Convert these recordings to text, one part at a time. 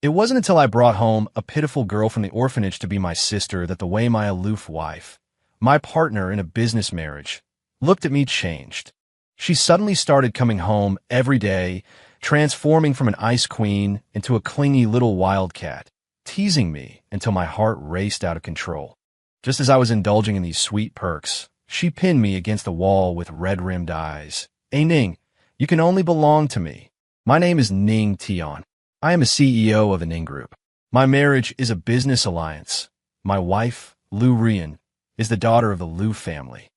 It wasn't until I brought home a pitiful girl from the orphanage to be my sister that the way my aloof wife, my partner in a business marriage, looked at me changed. She suddenly started coming home every day, transforming from an ice queen into a clingy little wildcat, teasing me until my heart raced out of control. Just as I was indulging in these sweet perks, she pinned me against the wall with red-rimmed eyes. "Hey, Ning, you can only belong to me. My name is Ning Tion. I am a CEO of the Ning Group. My marriage is a business alliance. My wife, Lu Rian, is the daughter of the Lu family.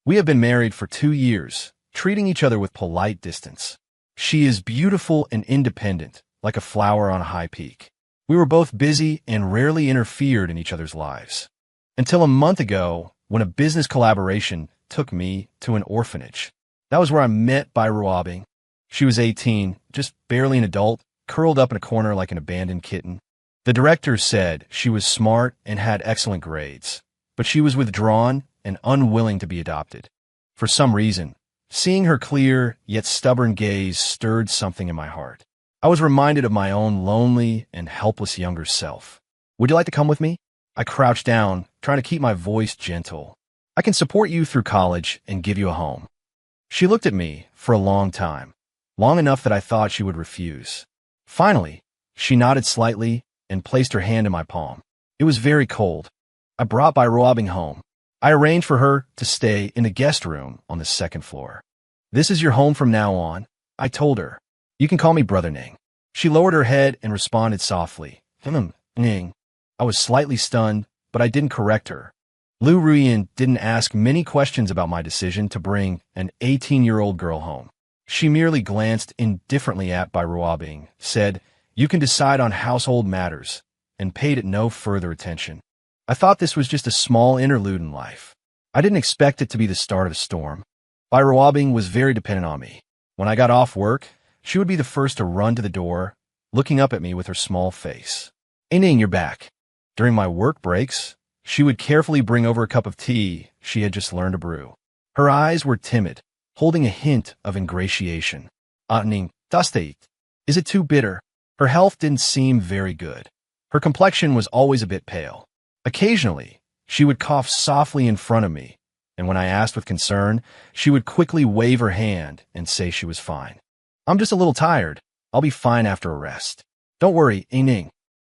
We have been married for 2 years, treating each other with polite distance. She is beautiful and independent, like a flower on a high peak. We were both busy and rarely interfered in each other's lives. Until a month ago, when a business collaboration took me to an orphanage. That was where I met Bai Ruobing. She was 18, just barely an adult, curled up in a corner like an abandoned kitten. The director said she was smart and had excellent grades, but she was withdrawn and unwilling to be adopted. For some reason, seeing her clear yet stubborn gaze stirred something in my heart. I was reminded of my own lonely and helpless younger self. "Would you like to come with me?" I crouched down, trying to keep my voice gentle. "I can support you through college and give you a home." She looked at me for a long time, long enough that I thought she would refuse. Finally, she nodded slightly and placed her hand in my palm. It was very cold. I brought Bai Ruobing home. I arranged for her to stay in the guest room on the second floor. "This is your home from now on," I told her. "You can call me Brother Ning." She lowered her head and responded softly, Ning." I was slightly stunned, but I didn't correct her. Lu Ruyan didn't ask many questions about my decision to bring an 18-year-old girl home. She merely glanced indifferently at Bai Ruobing, said, "You can decide on household matters," and paid it no further attention. I thought this was just a small interlude in life. I didn't expect it to be the start of a storm. Bai Ruobing was very dependent on me. When I got off work, she would be the first to run to the door, looking up at me with her small face. "Hey, Ning, you're back." During my work breaks, she would carefully bring over a cup of tea she had just learned to brew. Her eyes were timid, holding a hint of ingratiation. Ning, das te eat. Is it too bitter?" Her health didn't seem very good. Her complexion was always a bit pale. Occasionally, she would cough softly in front of me, and when I asked with concern, she would quickly wave her hand and say she was fine. "I'm just a little tired. I'll be fine after a rest. Don't worry, Ning."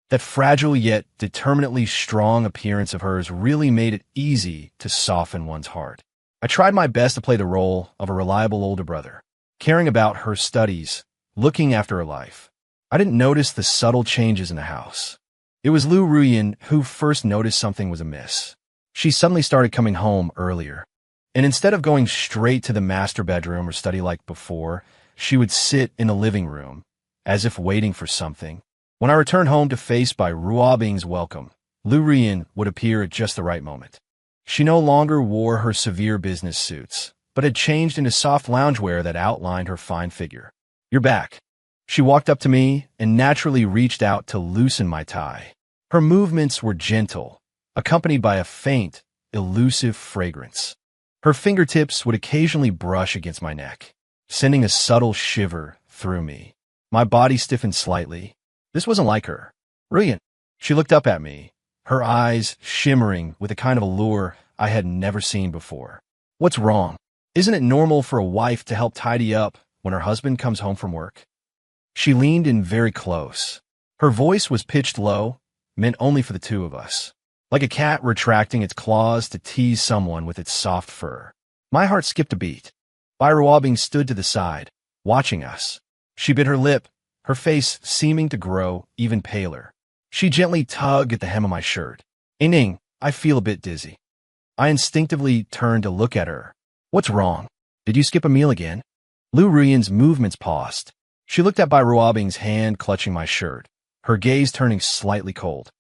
That fragile yet determinately strong appearance of hers really made it easy to soften one's heart. I tried my best to play the role of a reliable older brother, caring about her studies, looking after her life. I didn't notice the subtle changes in the house. It was Lu Ruyan who first noticed something was amiss. She suddenly started coming home earlier, and instead of going straight to the master bedroom or study like before, she would sit in the living room, as if waiting for something. When I returned home to face Bai Ruobing's welcome, Lu Ruyan would appear at just the right moment. She no longer wore her severe business suits, but had changed into soft loungewear that outlined her fine figure. "You're back." She walked up to me and naturally reached out to loosen my tie. Her movements were gentle, accompanied by a faint, elusive fragrance. Her fingertips would occasionally brush against my neck, sending a subtle shiver through me. My body stiffened slightly. This wasn't like her. "Ruyan." She looked up at me, her eyes shimmering with a kind of allure I had never seen before. "What's wrong? Isn't it normal for a wife to help tidy up when her husband comes home from work?" She leaned in very close. Her voice was pitched low, meant only for the two of us, like a cat retracting its claws to tease someone with its soft fur. My heart skipped a beat. Bai Ruobing stood to the side, watching us. She bit her lip, her face seeming to grow even paler. She gently tugged at the hem of my shirt. "Ning, I feel a bit dizzy." I instinctively turned to look at her. "What's wrong? Did you skip a meal again?" Lu Ruyan's movements paused. She looked at Bai Ruobing's hand clutching my shirt, her gaze turning slightly cold.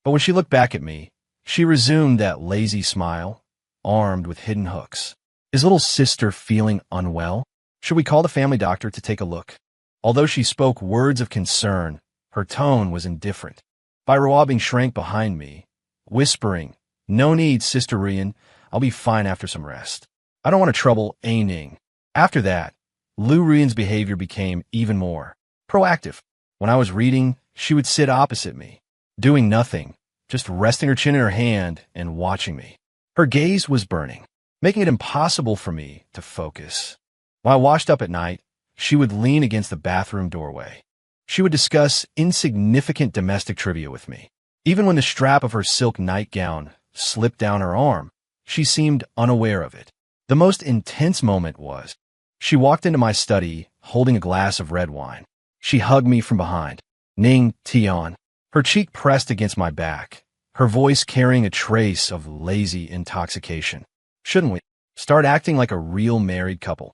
But when she looked back at me, she resumed that lazy smile, armed with hidden hooks. "Is little sister feeling unwell? Should we call the family doctor to take a look?" Although she spoke words of concern, her tone was indifferent. Bai Ruobing shrank behind me, whispering, "No need, Sister Ruyan. I'll be fine after some rest. I don't want to trouble Ning." After that, Lu Ruyan's behavior became even more proactive. When I was reading, she would sit opposite me, doing nothing, just resting her chin in her hand and watching me. Her gaze was burning, making it impossible for me to focus. When I washed up at night, she would lean against the bathroom doorway. She would discuss insignificant domestic trivia with me. Even when the strap of her silk nightgown slipped down her arm, she seemed unaware of it. The most intense moment was, she walked into my study holding a glass of red wine. She hugged me from behind. Ning Tian. Her cheek pressed against my back, her voice carrying a trace of lazy intoxication. Shouldn't we start acting like a real married couple?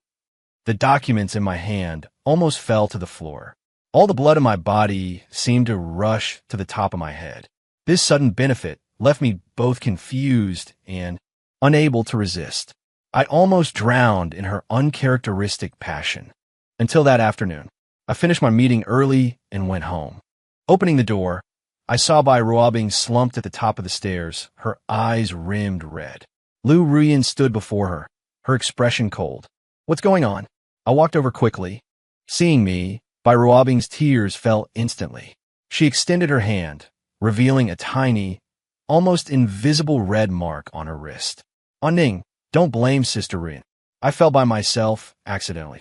The documents in my hand almost fell to the floor. All the blood in my body seemed to rush to the top of my head. This sudden benefit left me both confused and unable to resist. I almost drowned in her uncharacteristic passion. Until that afternoon, I finished my meeting early and went home. Opening the door, I saw Bai Ruobing slumped at the top of the stairs, her eyes rimmed red. Lu Ruyan stood before her, her expression cold. "What's going on?" I walked over quickly. Seeing me, Bai Ruobing's tears fell instantly. She extended her hand, revealing a tiny, almost invisible red mark on her wrist. "Ning, don't blame Sister Ruyan. I fell by myself, accidentally."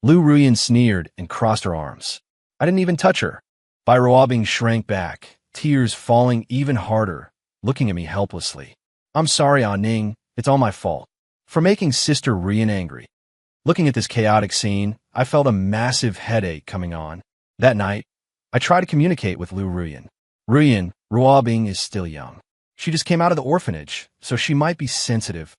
Lu Ruyan sneered and crossed her arms. "I didn't even touch her." Bai Ruobing shrank back, tears falling even harder, looking at me helplessly. "I'm sorry, Ning. It's all my fault. For making Sister Ruyan angry." Looking at this chaotic scene, I felt a massive headache coming on. That night, I tried to communicate with Lu Ruyan. Ruobing is still young. She just came out of the orphanage, so she might be sensitive."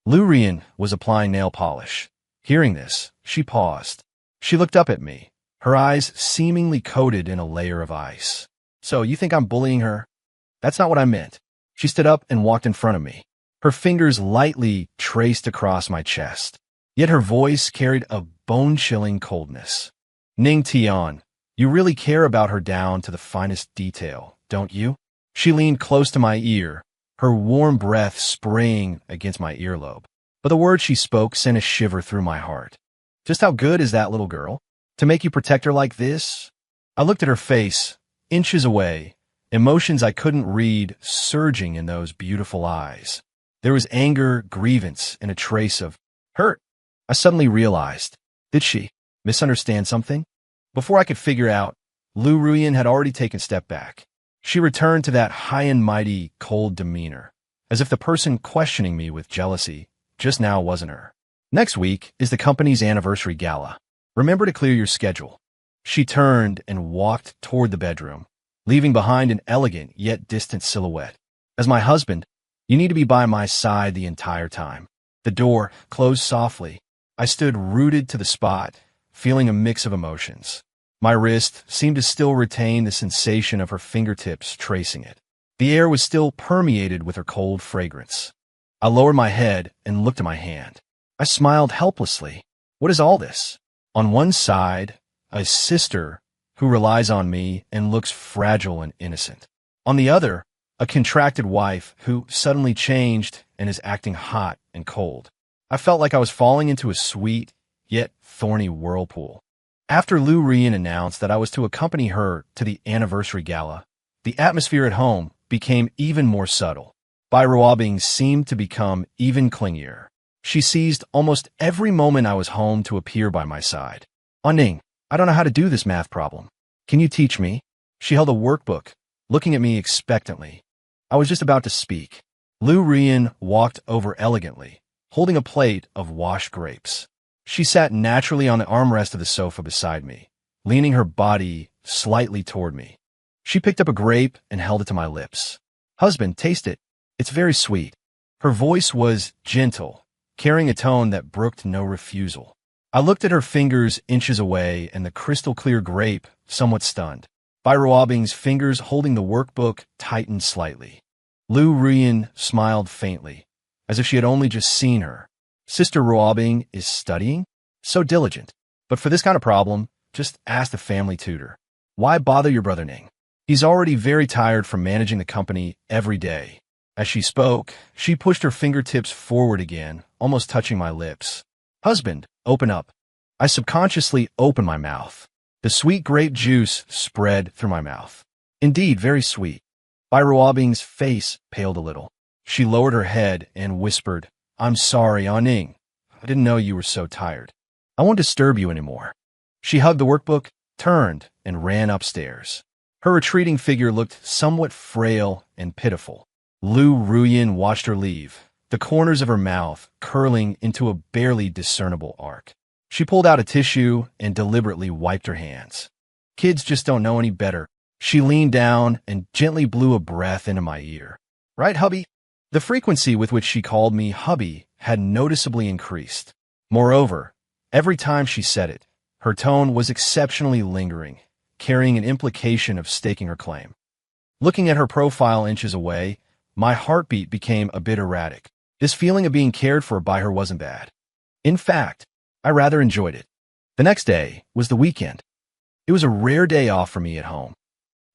Lu Ruyan was applying nail polish. Hearing this, she paused. She looked up at me, her eyes seemingly coated in a layer of ice. "So you think I'm bullying her?" "That's not what I meant." She stood up and walked in front of me. Her fingers lightly traced across my chest. Yet her voice carried a bone-chilling coldness. "Ning Tian, you really care about her down to the finest detail, don't you?" She leaned close to my ear, her warm breath spraying against my earlobe. But the words she spoke sent a shiver through my heart. "Just how good is that little girl? To make you protect her like this?" I looked at her face, inches away, emotions I couldn't read surging in those beautiful eyes. There was anger, grievance, and a trace of hurt. I suddenly realized, did she misunderstand something? Before I could figure out, Lu Ruyan had already taken a step back. She returned to that high and mighty, cold demeanor, as if the person questioning me with jealousy just now wasn't her. "Next week is the company's anniversary gala. Remember to clear your schedule." She turned and walked toward the bedroom, leaving behind an elegant yet distant silhouette. As my husband, you need to be by my side the entire time. The door closed softly. I stood rooted to the spot, feeling a mix of emotions. My wrist seemed to still retain the sensation of her fingertips tracing it. The air was still permeated with her cold fragrance. I lowered my head and looked at my hand. I smiled helplessly. What is all this? On one side, a sister who relies on me and looks fragile and innocent. On the other, a contracted wife who suddenly changed and is acting hot and cold. I felt like I was falling into a sweet, yet thorny whirlpool. After Lu Ruyan announced that I was to accompany her to the anniversary gala, the atmosphere at home became even more subtle. Bai Ruobing seemed to become even clingier. She seized almost every moment I was home to appear by my side. "Ning, I don't know how to do this math problem. Can you teach me?" She held a workbook, looking at me expectantly. I was just about to speak. Lu Ruyan walked over elegantly, holding a plate of washed grapes. She sat naturally on the armrest of the sofa beside me, leaning her body slightly toward me. She picked up a grape and held it to my lips. "Husband, taste it. It's very sweet." Her voice was gentle, carrying a tone that brooked no refusal. I looked at her fingers inches away and the crystal-clear grape, somewhat stunned. Bai Ruobing's fingers holding the workbook tightened slightly. Lu Ruyan smiled faintly, as if she had only just seen her. "Sister Ruobing is studying? So diligent. But for this kind of problem, just ask the family tutor. Why bother your brother Ning? He's already very tired from managing the company every day." As she spoke, she pushed her fingertips forward again, almost touching my lips. "Husband, open up." I subconsciously opened my mouth. The sweet grape juice spread through my mouth. Indeed, very sweet. Bai Ruobing's face paled a little. She lowered her head and whispered, "I'm sorry, Aning. I didn't know you were so tired. I won't disturb you anymore." She hugged the workbook, turned, and ran upstairs. Her retreating figure looked somewhat frail and pitiful. Lu Ruyin watched her leave, the corners of her mouth curling into a barely discernible arc. She pulled out a tissue and deliberately wiped her hands. Kids just don't know any better. She leaned down and gently blew a breath into my ear. "Right, hubby?" The frequency with which she called me hubby had noticeably increased. Moreover, every time she said it, her tone was exceptionally lingering, carrying an implication of staking her claim. Looking at her profile inches away, my heartbeat became a bit erratic. This feeling of being cared for by her wasn't bad. In fact, I rather enjoyed it. The next day was the weekend. It was a rare day off for me at home.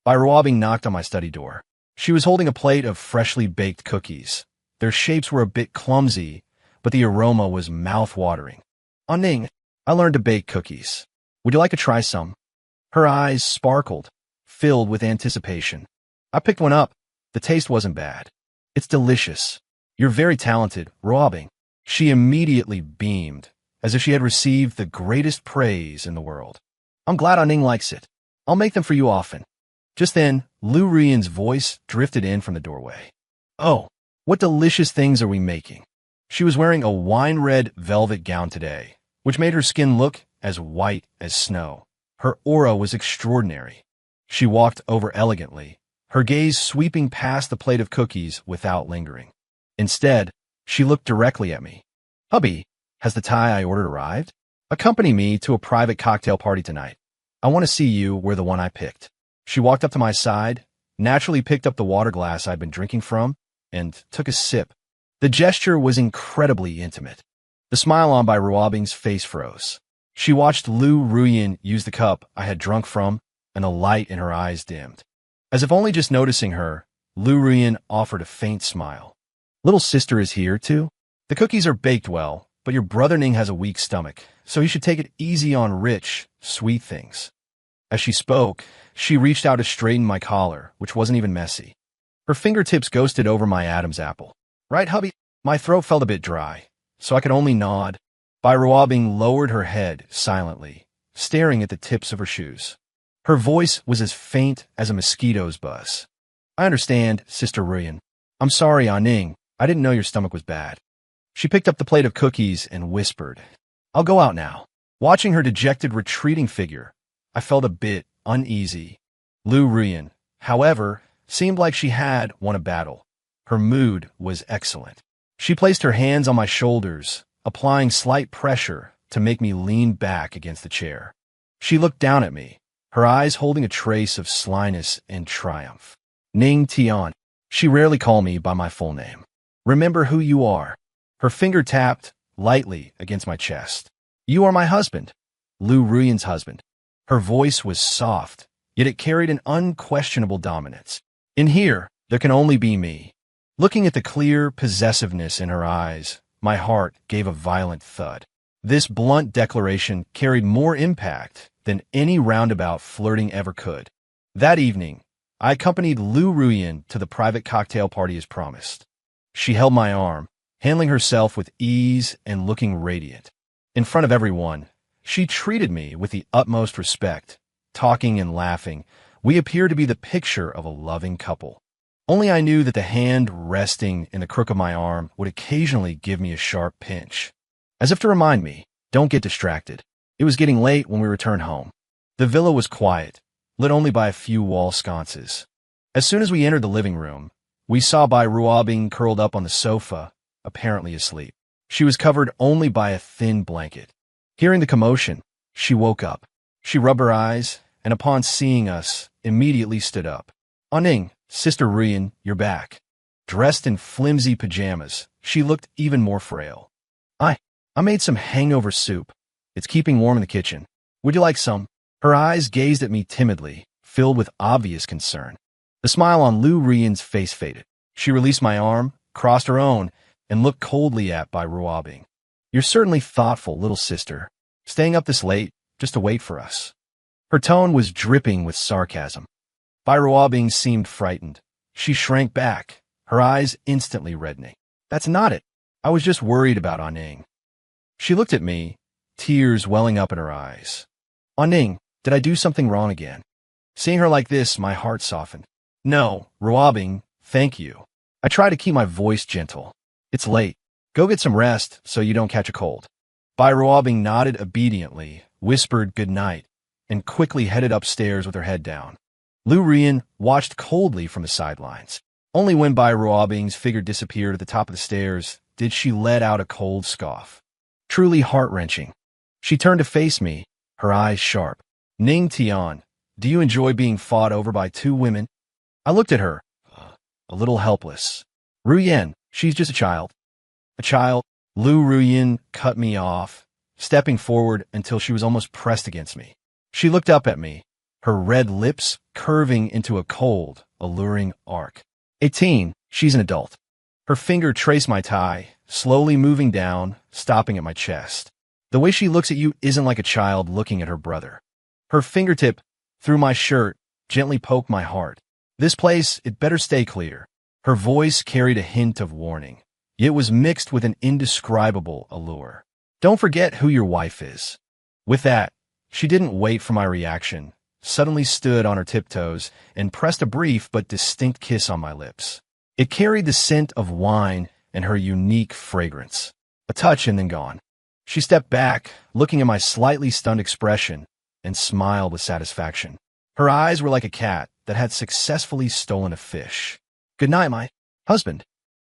Bai Ruobing knocked on my study door. She was holding a plate of freshly baked cookies. Their shapes were a bit clumsy, but the aroma was mouth-watering. "Aning, I learned to bake cookies. Would you like to try some?" Her eyes sparkled, filled with anticipation. I picked one up. The taste wasn't bad. "It's delicious. You're very talented, Ruobing." She immediately beamed, as if she had received the greatest praise in the world. "I'm glad Aning likes it. I'll make them for you often." Just then, Lu Ruyin's voice drifted in from the doorway. "Oh, what delicious things are we making?" She was wearing a wine-red velvet gown today, which made her skin look as white as snow. Her aura was extraordinary. She walked over elegantly, her gaze sweeping past the plate of cookies without lingering. Instead, she looked directly at me. "Hubby, has the Thai I ordered arrived? Accompany me to a private cocktail party tonight. I want to see you wear the one I picked." She walked up to my side, naturally picked up the water glass I'd been drinking from, and took a sip. The gesture was incredibly intimate. The smile on Bai Ruobing's face froze. She watched Lu Ruyin use the cup I had drunk from, and the light in her eyes dimmed. As if only just noticing her, Lu Ruyin offered a faint smile. "Little sister is here, too? The cookies are baked well, but your brother Ning has a weak stomach, so he should take it easy on rich, sweet things." As she spoke, she reached out to straighten my collar, which wasn't even messy. Her fingertips ghosted over my Adam's apple. "Right, hubby?" My throat felt a bit dry, so I could only nod. Bai Ruobing lowered her head silently, staring at the tips of her shoes. Her voice was as faint as a mosquito's buzz. "I understand, Sister Ruyin. I'm sorry, Aning. I didn't know your stomach was bad." She picked up the plate of cookies and whispered, "I'll go out now." Watching her dejected retreating figure, I felt a bit uneasy. Lu Ruyin, however, seemed like she had won a battle. Her mood was excellent. She placed her hands on my shoulders, applying slight pressure to make me lean back against the chair. She looked down at me, her eyes holding a trace of slyness and triumph. "Ning Tian." She rarely called me by my full name. "Remember who you are." Her finger tapped lightly against my chest. "You are my husband, Lu Ruyin's husband." Her voice was soft, yet it carried an unquestionable dominance. In here, there can only be me. Looking at the clear possessiveness in her eyes, my heart gave a violent thud. This blunt declaration carried more impact than any roundabout flirting ever could. That evening, I accompanied Lu Ruyin to the private cocktail party as promised. She held my arm, handling herself with ease and looking radiant. In front of everyone, she treated me with the utmost respect. Talking and laughing, we appeared to be the picture of a loving couple. Only I knew that the hand resting in the crook of my arm would occasionally give me a sharp pinch, as if to remind me, don't get distracted. It was getting late when we returned home. The villa was quiet, lit only by a few wall sconces. As soon as we entered the living room, we saw Bai Ruobing curled up on the sofa, apparently asleep. She was covered only by a thin blanket. Hearing the commotion, she woke up. She rubbed her eyes, and upon seeing us, immediately stood up. "Aning, Sister Ruyin, you're back." Dressed in flimsy pajamas, she looked even more frail. I made some hangover soup. It's keeping warm in the kitchen. Would you like some?" Her eyes gazed at me timidly, filled with obvious concern. The smile on Lu Ruyin's face faded. She released my arm, crossed her own, and looked coldly at Bai Ruobing. "You're certainly thoughtful, little sister, staying up this late just to wait for us." Her tone was dripping with sarcasm. Bai Ruobing seemed frightened. She shrank back, her eyes instantly reddening. That's not it. I was just worried about Anning. She looked at me, tears welling up in her eyes. Anning, did I do something wrong again? Seeing her like this, my heart softened. No, Ruobing, thank you. I try to keep my voice gentle. It's late. Go get some rest so you don't catch a cold. Bai Ruobing nodded obediently, whispered good night, and quickly headed upstairs with her head down. Lu Rian watched coldly from the sidelines. Only when Bai Ruobing's figure disappeared at the top of the stairs did she let out a cold scoff. Truly heart-wrenching. She turned to face me, her eyes sharp. Ning Tian, do you enjoy being fought over by two women? I looked at her, a little helpless. Ruyan, she's just a child. A child? Lu Ruyan cut me off, stepping forward until she was almost pressed against me. She looked up at me, her red lips curving into a cold, alluring arc. 18, she's an adult. Her finger traced my tie, slowly moving down, stopping at my chest. The way she looks at you isn't like a child looking at her brother. Her fingertip, through my shirt, gently poked my heart. This place, it better stay clear. Her voice carried a hint of warning. It was mixed with an indescribable allure. Don't forget who your wife is. With that, she didn't wait for my reaction, suddenly stood on her tiptoes and pressed a brief but distinct kiss on my lips. It carried the scent of wine and her unique fragrance. A touch and then gone. She stepped back, looking at my slightly stunned expression, and smiled with satisfaction. Her eyes were like a cat that had successfully stolen a fish. Good night, my husband.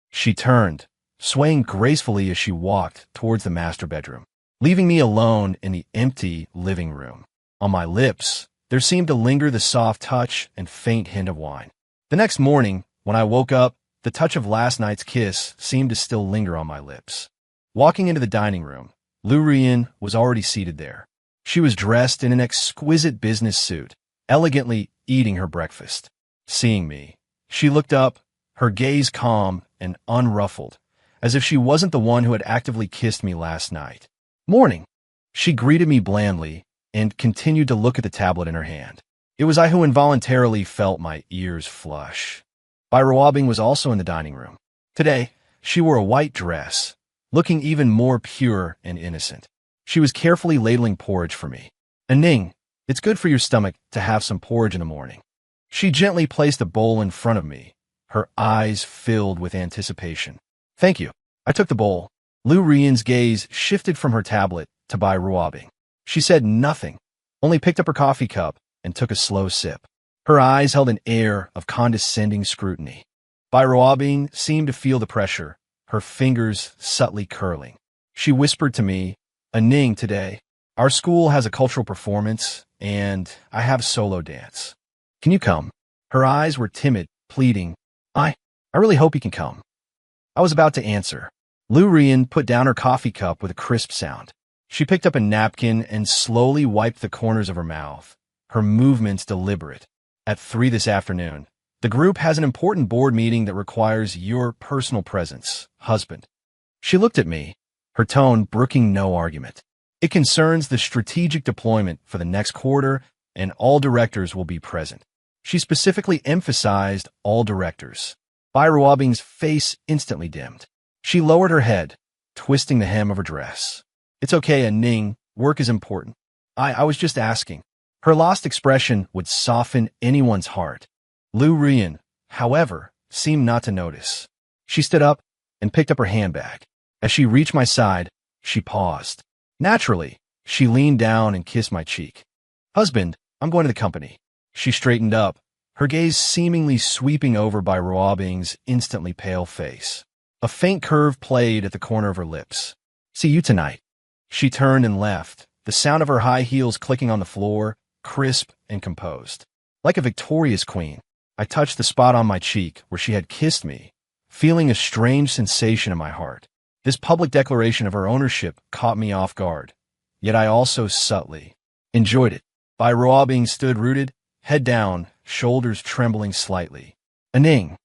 She turned, swaying gracefully as she walked towards the master bedroom, leaving me alone in the empty living room. On my lips, there seemed to linger the soft touch and faint hint of wine. The next morning, when I woke up, the touch of last night's kiss seemed to still linger on my lips. Walking into the dining room, Lu Rian was already seated there. She was dressed in an exquisite business suit, elegantly eating her breakfast. Seeing me, she looked up, her gaze calm and unruffled, as if she wasn't the one who had actively kissed me last night. Morning. She greeted me blandly and continued to look at the tablet in her hand. It was I who involuntarily felt my ears flush. Bai Ruobing was also in the dining room. Today, she wore a white dress, looking even more pure and innocent. She was carefully ladling porridge for me. Ning, it's good for your stomach to have some porridge in the morning. She gently placed a bowl in front of me, her eyes filled with anticipation. Thank you. I took the bowl. Lu Rian's gaze shifted from her tablet to Bai Ruobing. She said nothing, only picked up her coffee cup and took a slow sip. Her eyes held an air of condescending scrutiny. Bai Ruobing seemed to feel the pressure, her fingers subtly curling. She whispered to me, Ning, today, our school has a cultural performance, and I have solo dance. Can you come? Her eyes were timid, pleading. I really hope you can come. I was about to answer. Lu Rian put down her coffee cup with a crisp sound. She picked up a napkin and slowly wiped the corners of her mouth, her movements deliberate. At 3 this afternoon, the group has an important board meeting that requires your personal presence, husband. She looked at me, her tone brooking no argument. It concerns the strategic deployment for the next quarter, and all directors will be present. She specifically emphasized all directors. Bai Ruobing's face instantly dimmed. She lowered her head, twisting the hem of her dress. It's okay, Ning. Work is important. I was just asking. Her lost expression would soften anyone's heart. Lu Rian, however, seemed not to notice. She stood up and picked up her handbag. As she reached my side, she paused. Naturally, she leaned down and kissed my cheek. Husband, I'm going to the company. She straightened up, her gaze seemingly sweeping over Bai Ruobing's instantly pale face. A faint curve played at the corner of her lips. See you tonight. She turned and left, the sound of her high heels clicking on the floor, crisp and composed. Like a victorious queen, I touched the spot on my cheek where she had kissed me, feeling a strange sensation in my heart. This public declaration of her ownership caught me off guard, yet I also subtly enjoyed it. Bai Ruobing stood rooted, head down, shoulders trembling slightly. Ning.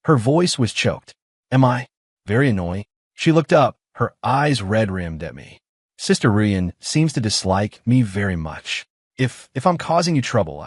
Her voice was choked. Am I? Very annoying. She looked up, her eyes red-rimmed at me. Sister Rian seems to dislike me very much. If I'm causing you trouble,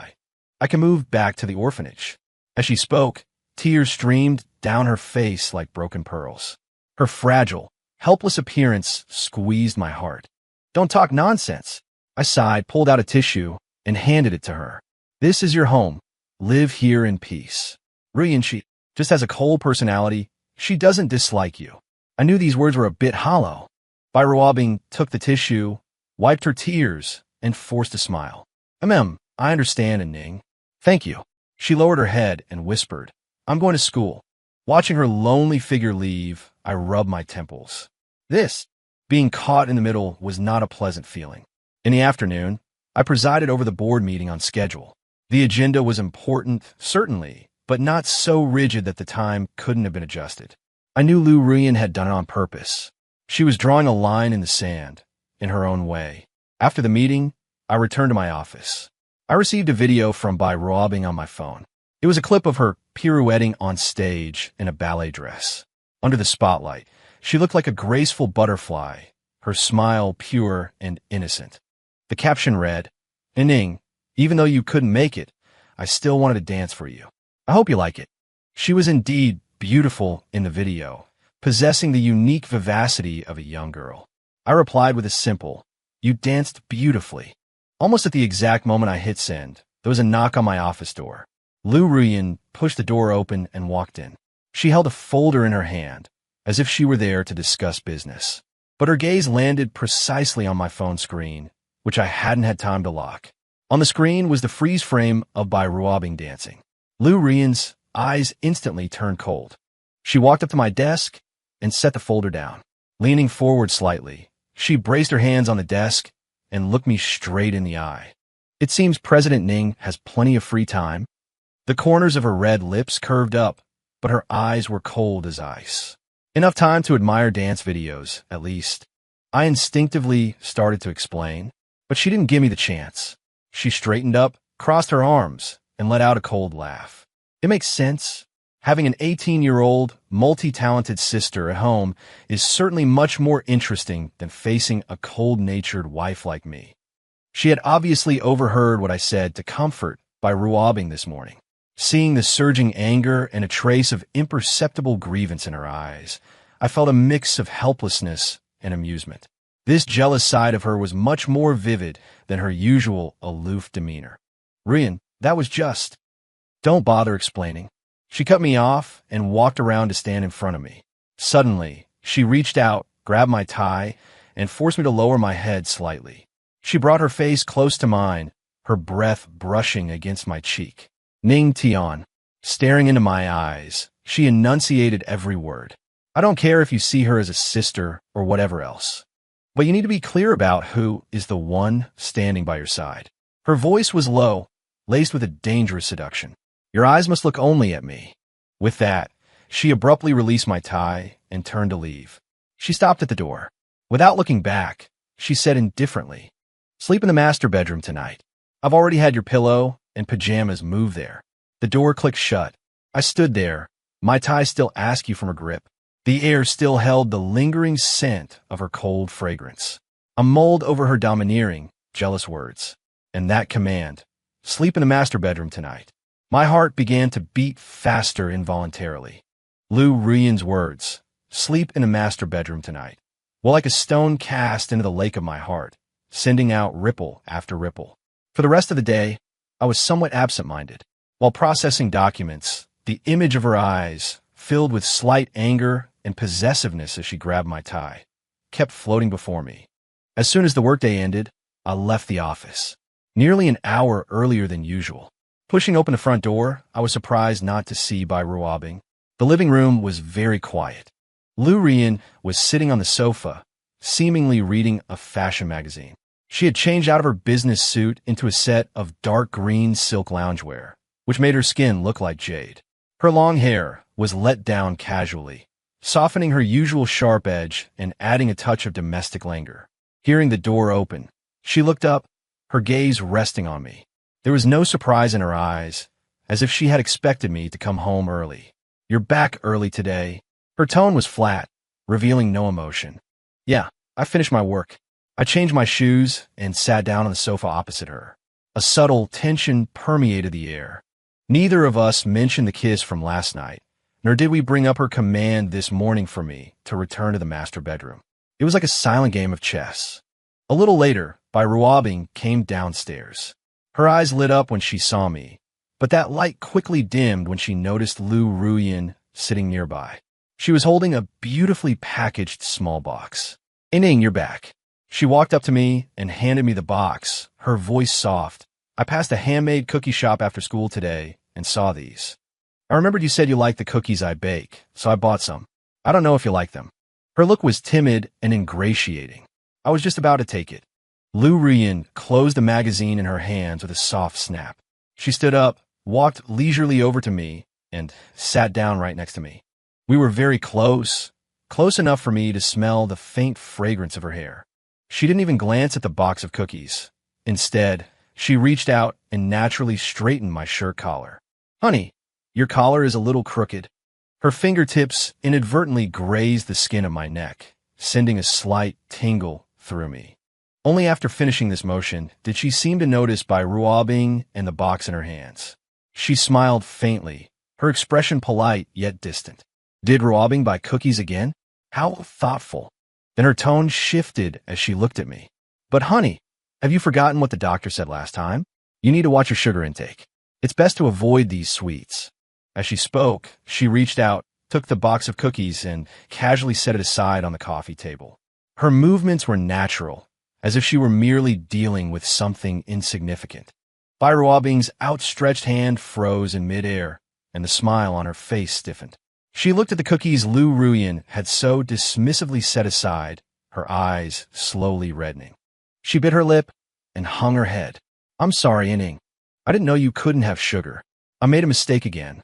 I can move back to the orphanage." As she spoke, tears streamed down her face like broken pearls. Her fragile, helpless appearance squeezed my heart. "Don't talk nonsense." I sighed, pulled out a tissue, and handed it to her. "This is your home. Live here in peace." Ruyan, she just has a cold personality. She doesn't dislike you. I knew these words were a bit hollow. Ruabing took the tissue, wiped her tears, and forced a smile. I understand, Ning. Thank you." She lowered her head and whispered, "I'm going to school." Watching her lonely figure leave, I rubbed my temples. This, being caught in the middle, was not a pleasant feeling. In the afternoon, I presided over the board meeting on schedule. The agenda was important, certainly, but not so rigid that the time couldn't have been adjusted. I knew Lu Ruyan had done it on purpose. She was drawing a line in the sand, in her own way. After the meeting, I returned to my office. I received a video from Bai Ruabing on my phone. It was a clip of her pirouetting on stage in a ballet dress. Under the spotlight, she looked like a graceful butterfly, her smile pure and innocent. The caption read, "Ning, even though you couldn't make it, I still wanted to dance for you. I hope you like it." She was indeed beautiful in the video, possessing the unique vivacity of a young girl. I replied with a simple, "You danced beautifully." Almost at the exact moment I hit send, there was a knock on my office door. Lu Ruyan pushed the door open and walked in. She held a folder in her hand, as if she were there to discuss business. But her gaze landed precisely on my phone screen, which I hadn't had time to lock. On the screen was the freeze frame of Bai Ruabing dancing. Lu Ruyan's eyes instantly turned cold. She walked up to my desk and set the folder down. Leaning forward slightly, she braced her hands on the desk and looked me straight in the eye. "It seems President Ning has plenty of free time." The corners of her red lips curved up, but her eyes were cold as ice. "Enough time to admire dance videos, at least." I instinctively started to explain, but she didn't give me the chance. She straightened up, crossed her arms, and let out a cold laugh. "It makes sense. Having an 18-year-old, multi-talented sister at home is certainly much more interesting than facing a cold-natured wife like me." She had obviously overheard what I said to comfort Bai Ruabing this morning. Seeing the surging anger and a trace of imperceptible grievance in her eyes, I felt a mix of helplessness and amusement. This jealous side of her was much more vivid than her usual aloof demeanor. "Ruyan, that was just..." "Don't bother explaining." She cut me off and walked around to stand in front of me. Suddenly, she reached out, grabbed my tie, and forced me to lower my head slightly. She brought her face close to mine, her breath brushing against my cheek. "Ning Tian." Staring into my eyes, she enunciated every word. "I don't care if you see her as a sister or whatever else, but you need to be clear about who is the one standing by your side." Her voice was low, laced with a dangerous seduction. "Your eyes must look only at me." With that, she abruptly released my tie and turned to leave. She stopped at the door. Without looking back, she said indifferently, "Sleep in the master bedroom tonight. I've already had your pillow and pajamas moved there." The door clicked shut. I stood there, my tie still askew from her grip. The air still held the lingering scent of her cold fragrance. I mulled over her domineering, jealous words. And that command, "Sleep in the master bedroom tonight." My heart began to beat faster involuntarily. Lu Ruyan's words, "Sleep in a master bedroom tonight," were like a stone cast into the lake of my heart, sending out ripple after ripple. For the rest of the day, I was somewhat absent-minded. While processing documents, the image of her eyes, filled with slight anger and possessiveness as she grabbed my tie, kept floating before me. As soon as the workday ended, I left the office, nearly an hour earlier than usual. Pushing open the front door, I was surprised not to see Bai Ruabing. The living room was very quiet. Lu Ruyan was sitting on the sofa, seemingly reading a fashion magazine. She had changed out of her business suit into a set of dark green silk loungewear, which made her skin look like jade. Her long hair was let down casually, softening her usual sharp edge and adding a touch of domestic languor. Hearing the door open, she looked up, her gaze resting on me. There was no surprise in her eyes, as if she had expected me to come home early. "You're back early today." Her tone was flat, revealing no emotion. "Yeah, I finished my work." I changed my shoes and sat down on the sofa opposite her. A subtle tension permeated the air. Neither of us mentioned the kiss from last night, nor did we bring up her command this morning for me to return to the master bedroom. It was like a silent game of chess. A little later, Ruabing came downstairs. Her eyes lit up when she saw me, but that light quickly dimmed when she noticed Lu Ruyan sitting nearby. She was holding a beautifully packaged small box. "Ining, you're back." She walked up to me and handed me the box, her voice soft. "I passed a handmade cookie shop after school today and saw these. I remembered you said you liked the cookies I bake, so I bought some. I don't know if you like them." Her look was timid and ingratiating. I was just about to take it. Lu Ruyan closed the magazine in her hands with a soft snap. She stood up, walked leisurely over to me, and sat down right next to me. We were very close enough for me to smell the faint fragrance of her hair. She didn't even glance at the box of cookies. Instead, she reached out and naturally straightened my shirt collar. "Honey, your collar is a little crooked." Her fingertips inadvertently grazed the skin of my neck, sending a slight tingle through me. Only after finishing this motion did she seem to notice Ruabing and the box in her hands. She smiled faintly, her expression polite yet distant. "Did Ruabing buy cookies again? How thoughtful." Then her tone shifted as she looked at me. "But honey, have you forgotten what the doctor said last time? You need to watch your sugar intake. It's best to avoid these sweets." As she spoke, she reached out, took the box of cookies, and casually set it aside on the coffee table. Her movements were natural, as if she were merely dealing with something insignificant. Ruabing's outstretched hand froze in midair, and the smile on her face stiffened. She looked at the cookies Lu Ruyan had so dismissively set aside, her eyes slowly reddening. She bit her lip and hung her head. "I'm sorry, Ining. I didn't know you couldn't have sugar. I made a mistake again."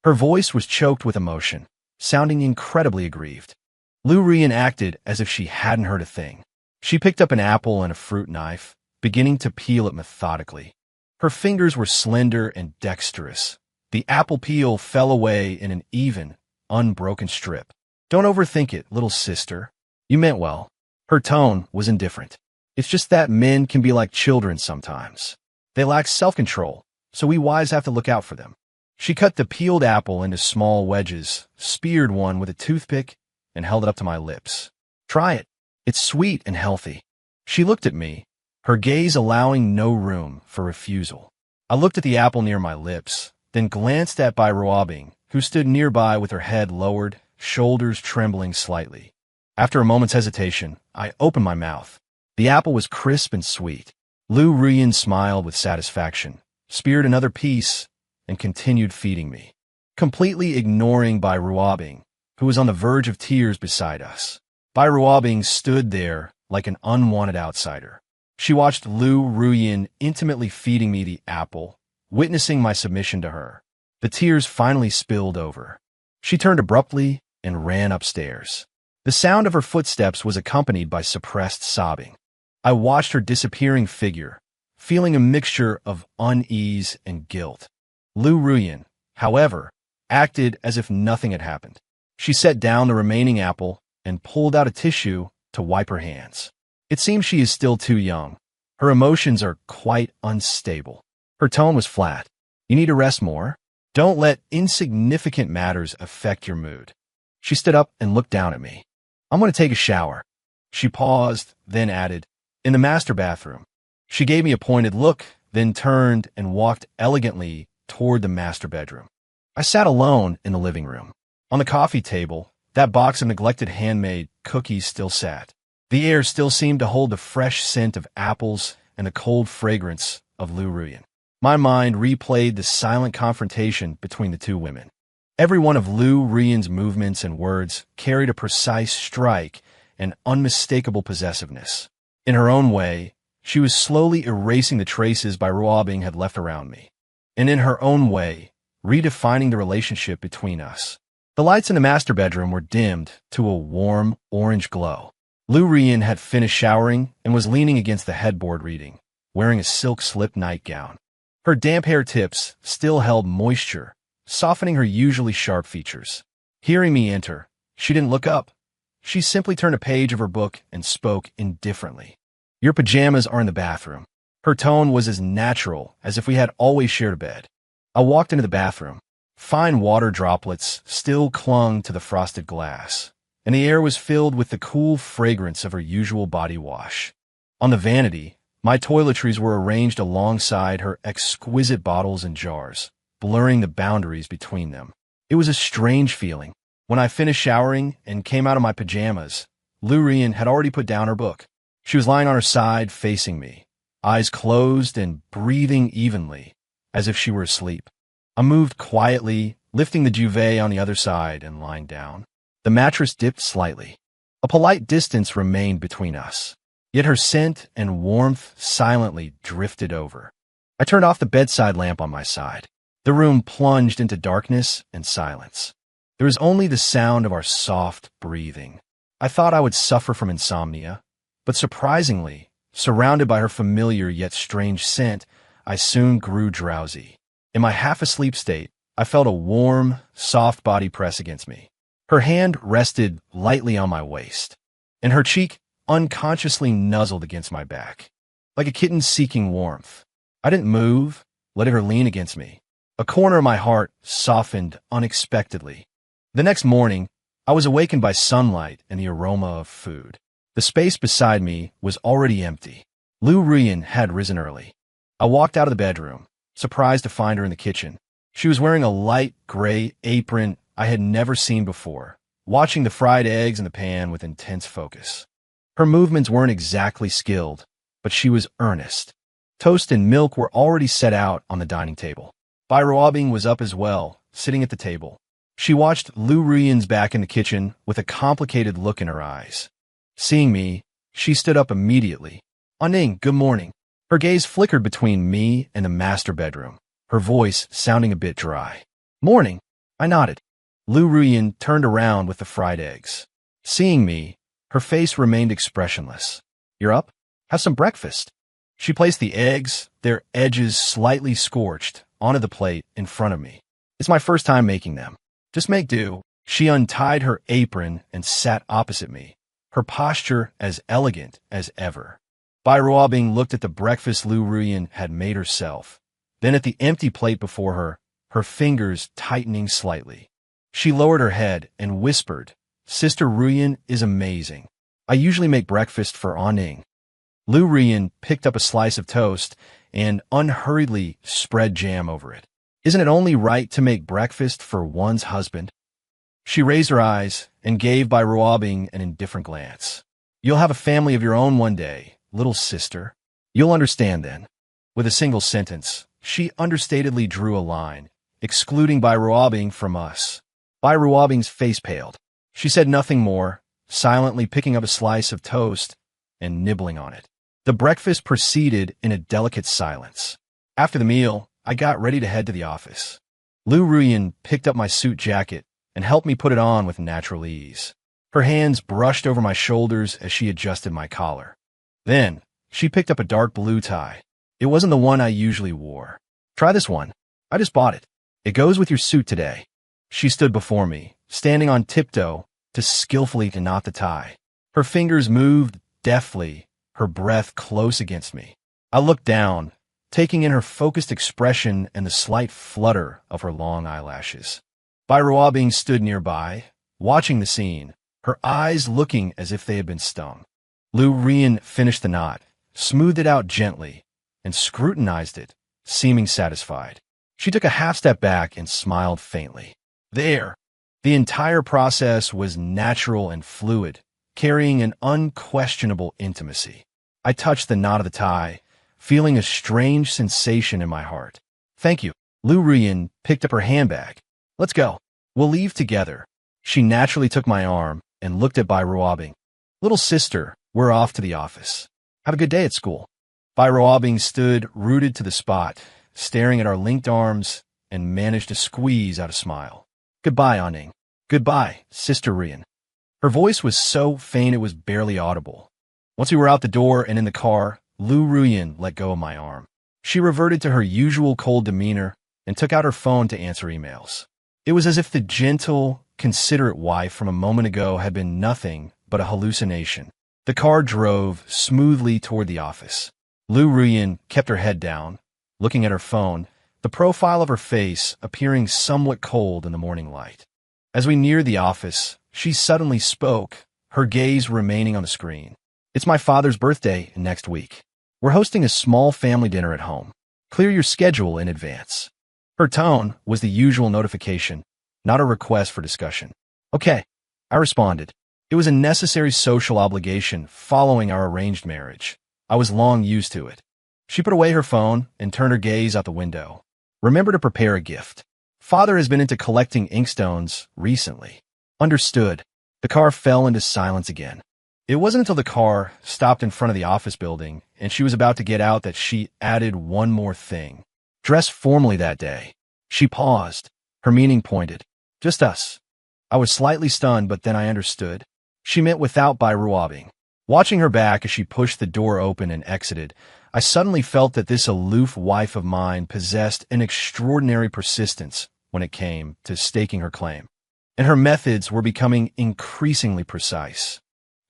Her voice was choked with emotion, sounding incredibly aggrieved. Lu Ruyan acted as if she hadn't heard a thing. She picked up an apple and a fruit knife, beginning to peel it methodically. Her fingers were slender and dexterous. The apple peel fell away in an even, unbroken strip. "Don't overthink it, little sister. You meant well." Her tone was indifferent. "It's just that men can be like children sometimes. They lack self-control, so we wives have to look out for them." She cut the peeled apple into small wedges, speared one with a toothpick, and held it up to my lips. "Try it. It's sweet and healthy." She looked at me, her gaze allowing no room for refusal. I looked at the apple near my lips, then glanced at Ruabing, who stood nearby with her head lowered, shoulders trembling slightly. After a moment's hesitation, I opened my mouth. The apple was crisp and sweet. Lu Ruyan smiled with satisfaction, speared another piece, and continued feeding me, completely ignoring Ruabing, who was on the verge of tears beside us. Ruabing stood there like an unwanted outsider. She watched Lu Ruyan intimately feeding me the apple, witnessing my submission to her. The tears finally spilled over. She turned abruptly and ran upstairs. The sound of her footsteps was accompanied by suppressed sobbing. I watched her disappearing figure, feeling a mixture of unease and guilt. Lu Ruyan, however, acted as if nothing had happened. She set down the remaining apple and pulled out a tissue to wipe her hands. It seems she is still too young. Her emotions are quite unstable. Her tone was flat. "You need to rest more. Don't let insignificant matters affect your mood." She stood up and looked down at me. "I'm going to take a shower." She paused, then added, "In the master bathroom." She gave me a pointed look, then turned and walked elegantly toward the master bedroom. I sat alone in the living room. On the coffee table, that box of neglected handmade cookies still sat. The air still seemed to hold the fresh scent of apples and the cold fragrance of Lu Ruyan. My mind replayed the silent confrontation between the two women. Every one of Lu Ruyan's movements and words carried a precise strike and unmistakable possessiveness. In her own way, she was slowly erasing the traces Ruabing had left around me. And in her own way, redefining the relationship between us. The lights in the master bedroom were dimmed to a warm orange glow. Lu Ruyan had finished showering and was leaning against the headboard reading, wearing a silk slip nightgown. Her damp hair tips still held moisture, softening her usually sharp features. Hearing me enter, she didn't look up. She simply turned a page of her book and spoke indifferently. "Your pajamas are in the bathroom. Her tone was as natural as if we had always shared a bed. I walked into the bathroom. Fine water droplets still clung to the frosted glass, and the air was filled with the cool fragrance of her usual body wash. On the vanity, my toiletries were arranged alongside her exquisite bottles and jars, blurring the boundaries between them. It was a strange feeling. When I finished showering and came out of my pajamas, Lu Rian had already put down her book. She was lying on her side, facing me, eyes closed and breathing evenly, as if she were asleep. I moved quietly, lifting the duvet on the other side and lying down. The mattress dipped slightly. A polite distance remained between us, yet her scent and warmth silently drifted over. I turned off the bedside lamp on my side. The room plunged into darkness and silence. There was only the sound of our soft breathing. I thought I would suffer from insomnia, but surprisingly, surrounded by her familiar yet strange scent, I soon grew drowsy. In my half-asleep state, I felt a warm, soft body press against me. Her hand rested lightly on my waist, and her cheek unconsciously nuzzled against my back, like a kitten seeking warmth. I didn't move, letting her lean against me. A corner of my heart softened unexpectedly. The next morning, I was awakened by sunlight and the aroma of food. The space beside me was already empty. Lu Rian had risen early. I walked out of the bedroom, surprised to find her in the kitchen. She was wearing a light gray apron I had never seen before, watching the fried eggs in the pan with intense focus. Her movements weren't exactly skilled, but she was earnest. Toast and milk were already set out on the dining table. Bai Ruobing was up as well, sitting at the table. She watched Lu Rian's back in the kitchen with a complicated look in her eyes. Seeing me, she stood up immediately. "Aning, good morning." Her gaze flickered between me and the master bedroom, her voice sounding a bit dry. "Morning." I nodded. Lu Rian turned around with the fried eggs. Seeing me, her face remained expressionless. "You're up? Have some breakfast." She placed the eggs, their edges slightly scorched, onto the plate in front of me. "It's my first time making them. Just make do." She untied her apron and sat opposite me, her posture as elegant as ever. Bai Ruobing looked at the breakfast Lu Rian had made herself, then at the empty plate before her, her fingers tightening slightly. She lowered her head and whispered, "Sister Ruyan is amazing. I usually make breakfast for Aning." Lu Rian picked up a slice of toast and unhurriedly spread jam over it. "Isn't it only right to make breakfast for one's husband?" She raised her eyes and gave Bai Ruobing an indifferent glance. "You'll have a family of your own one day, little sister. You'll understand then." With a single sentence, she understatedly drew a line, excluding Bai Ruobing from us. Bai Ruobing's face paled. She said nothing more, silently picking up a slice of toast and nibbling on it. The breakfast proceeded in a delicate silence. After the meal, I got ready to head to the office. Lu Rian picked up my suit jacket and helped me put it on with natural ease. Her hands brushed over my shoulders as she adjusted my collar. Then, she picked up a dark blue tie. It wasn't the one I usually wore. "Try this one. I just bought it. It goes with your suit today." She stood before me, standing on tiptoe to skillfully knot the tie. Her fingers moved deftly, her breath close against me. I looked down, taking in her focused expression and the slight flutter of her long eyelashes. Bai Ruobing stood nearby, watching the scene, her eyes looking as if they had been stung. Lu Rian finished the knot, smoothed it out gently, and scrutinized it, seeming satisfied. She took a half step back and smiled faintly. There. The entire process was natural and fluid, carrying an unquestionable intimacy. I touched the knot of the tie, feeling a strange sensation in my heart. "Thank you." Lu Rian picked up her handbag. "Let's go. We'll leave together." She naturally took my arm and looked at Bai Ruobing. "Little sister, we're off to the office. Have a good day at school." Bai Ruobing stood rooted to the spot, staring at our linked arms, and managed to squeeze out a smile. "Goodbye, Aning. Goodbye, Sister Rian." Her voice was so faint it was barely audible. Once we were out the door and in the car, Lu Rian let go of my arm. She reverted to her usual cold demeanor and took out her phone to answer emails. It was as if the gentle, considerate wife from a moment ago had been nothing but a hallucination. The car drove smoothly toward the office. Lu Ruyan kept her head down, looking at her phone, the profile of her face appearing somewhat cold in the morning light. As we neared the office, she suddenly spoke, her gaze remaining on the screen. It's my father's birthday next week. We're hosting a small family dinner at home. Clear your schedule in advance. Her tone was the usual notification, not a request for discussion. Okay, I responded. It was a necessary social obligation following our arranged marriage. I was long used to it. She put away her phone and turned her gaze out the window. Remember to prepare a gift. Father has been into collecting inkstones recently. Understood. The car fell into silence again. It wasn't until the car stopped in front of the office building and she was about to get out that she added one more thing. Dress formally that day. She paused, her meaning pointed. Just us. I was slightly stunned, but then I understood. She meant without by-ruabing. Watching her back as she pushed the door open and exited, I suddenly felt that this aloof wife of mine possessed an extraordinary persistence when it came to staking her claim, and her methods were becoming increasingly precise.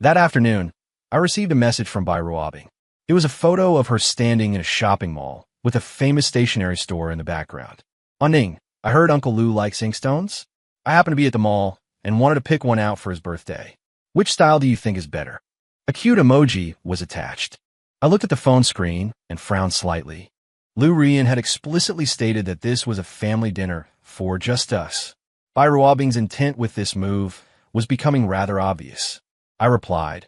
That afternoon, I received a message from by-ruabing. It was a photo of her standing in a shopping mall with a famous stationery store in the background. Ning, I heard Uncle Lou likes inkstones. I happened to be at the mall and wanted to pick one out for his birthday. Which style do you think is better? A cute emoji was attached. I looked at the phone screen and frowned slightly. Lu Ruyan had explicitly stated that this was a family dinner for just us. by-ruabing's intent with this move was becoming rather obvious. I replied,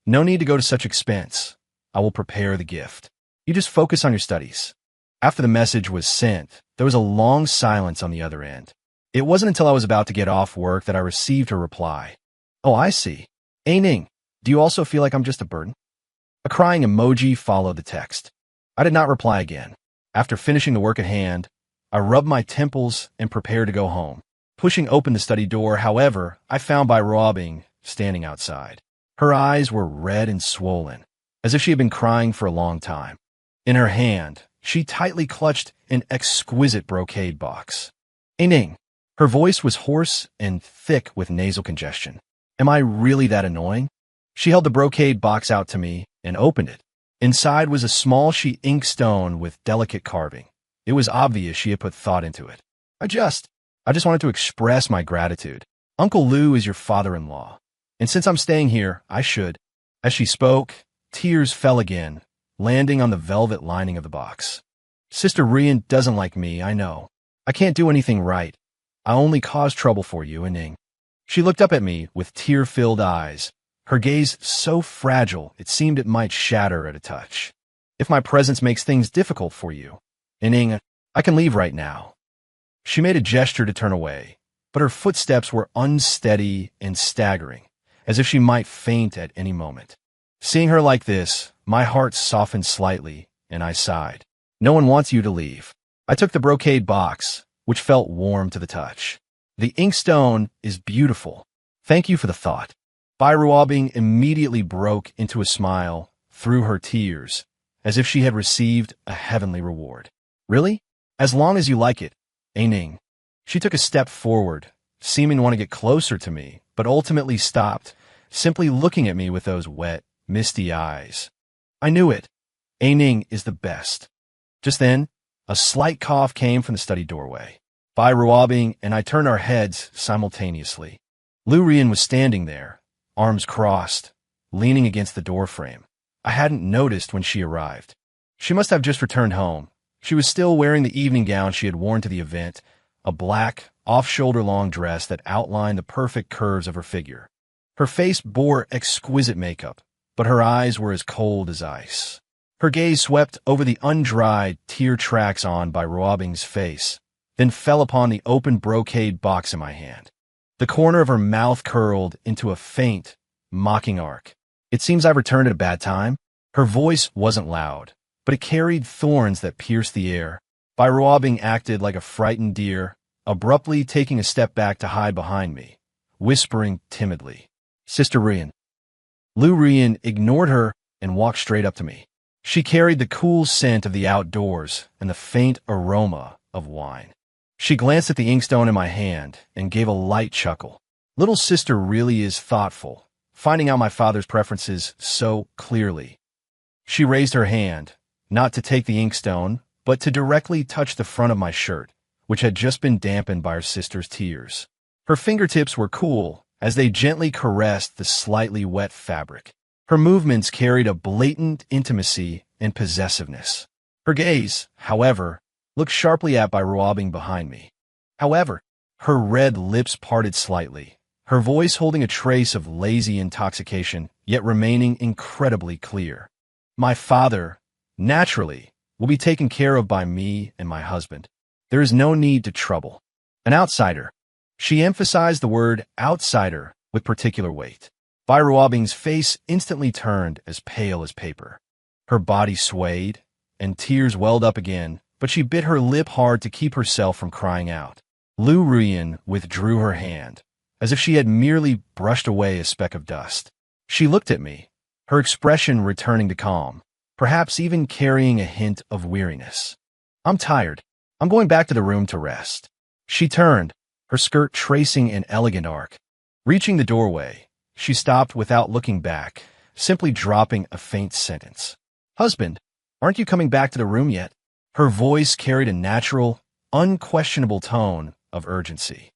no need to go to such expense. I will prepare the gift. You just focus on your studies. After the message was sent, there was a long silence on the other end. It wasn't until I was about to get off work that I received her reply. Oh, I see. Ning, do you also feel like I'm just a burden? A crying emoji followed the text. I did not reply again. After finishing the work at hand, I rubbed my temples and prepared to go home. Pushing open the study door, however, I found by-ruabing standing outside. Her eyes were red and swollen, as if she had been crying for a long time. In her hand, she tightly clutched an exquisite brocade box. Ning. Her voice was hoarse and thick with nasal congestion. Am I really that annoying? She held the brocade box out to me and opened it. Inside was a small sheet inkstone with delicate carving. It was obvious she had put thought into it. I just wanted to express my gratitude. Uncle Lou is your father-in-law, and since I'm staying here, I should. As she spoke, tears fell again, landing on the velvet lining of the box. Sister Ruyan doesn't like me, I know. I can't do anything right. I only cause trouble for you, Ning. She looked up at me with tear-filled eyes, her gaze so fragile it seemed it might shatter at a touch. If my presence makes things difficult for you, Ning, I can leave right now. She made a gesture to turn away, but her footsteps were unsteady and staggering, as if she might faint at any moment. Seeing her like this, my heart softened slightly, and I sighed. No one wants you to leave. I took the brocade box, which felt warm to the touch. The inkstone is beautiful. Thank you for the thought. by-ruabing immediately broke into a smile through her tears, as if she had received a heavenly reward. Really? As long as you like it, Ning. She took a step forward, seeming to want to get closer to me, but ultimately stopped, simply looking at me with those wet, misty eyes. I knew it. Ning is the best. Just then, a slight cough came from the study doorway. by-ruabing and I turned our heads simultaneously. Lu Ruyan was standing there, arms crossed, leaning against the doorframe. I hadn't noticed when she arrived. She must have just returned home. She was still wearing the evening gown she had worn to the event, a black, off-shoulder-long dress that outlined the perfect curves of her figure. Her face bore exquisite makeup, but her eyes were as cold as ice. Her gaze swept over the undried tear tracks on by-ruabing's face, then fell upon the open brocade box in my hand. The corner of her mouth curled into a faint, mocking arc. It seems I've returned at a bad time. Her voice wasn't loud, but it carried thorns that pierced the air. by-ruabing acted like a frightened deer, abruptly taking a step back to hide behind me, whispering timidly, Sister Ruyan. Lu Ruyan ignored her and walked straight up to me. She carried the cool scent of the outdoors and the faint aroma of wine. She glanced at the inkstone in my hand and gave a light chuckle. Little sister really is thoughtful, finding out my father's preferences so clearly. She raised her hand, not to take the inkstone, but to directly touch the front of my shirt, which had just been dampened by her sister's tears. Her fingertips were cool as they gently caressed the slightly wet fabric. Her movements carried a blatant intimacy and possessiveness. Her gaze, however, looked sharply at by Ruabing behind me. However, her red lips parted slightly, her voice holding a trace of lazy intoxication, yet remaining incredibly clear. My father, naturally, will be taken care of by me and my husband. There is no need to trouble. An outsider. She emphasized the word outsider with particular weight. Ruabing's face instantly turned as pale as paper. Her body swayed, and tears welled up again, but she bit her lip hard to keep herself from crying out. Lu Ruyan withdrew her hand, as if she had merely brushed away a speck of dust. She looked at me, her expression returning to calm, perhaps even carrying a hint of weariness. I'm tired. I'm going back to the room to rest. She turned, her skirt tracing an elegant arc. Reaching the doorway, she stopped without looking back, simply dropping a faint sentence. Husband, aren't you coming back to the room yet? Her voice carried a natural, unquestionable tone of urgency.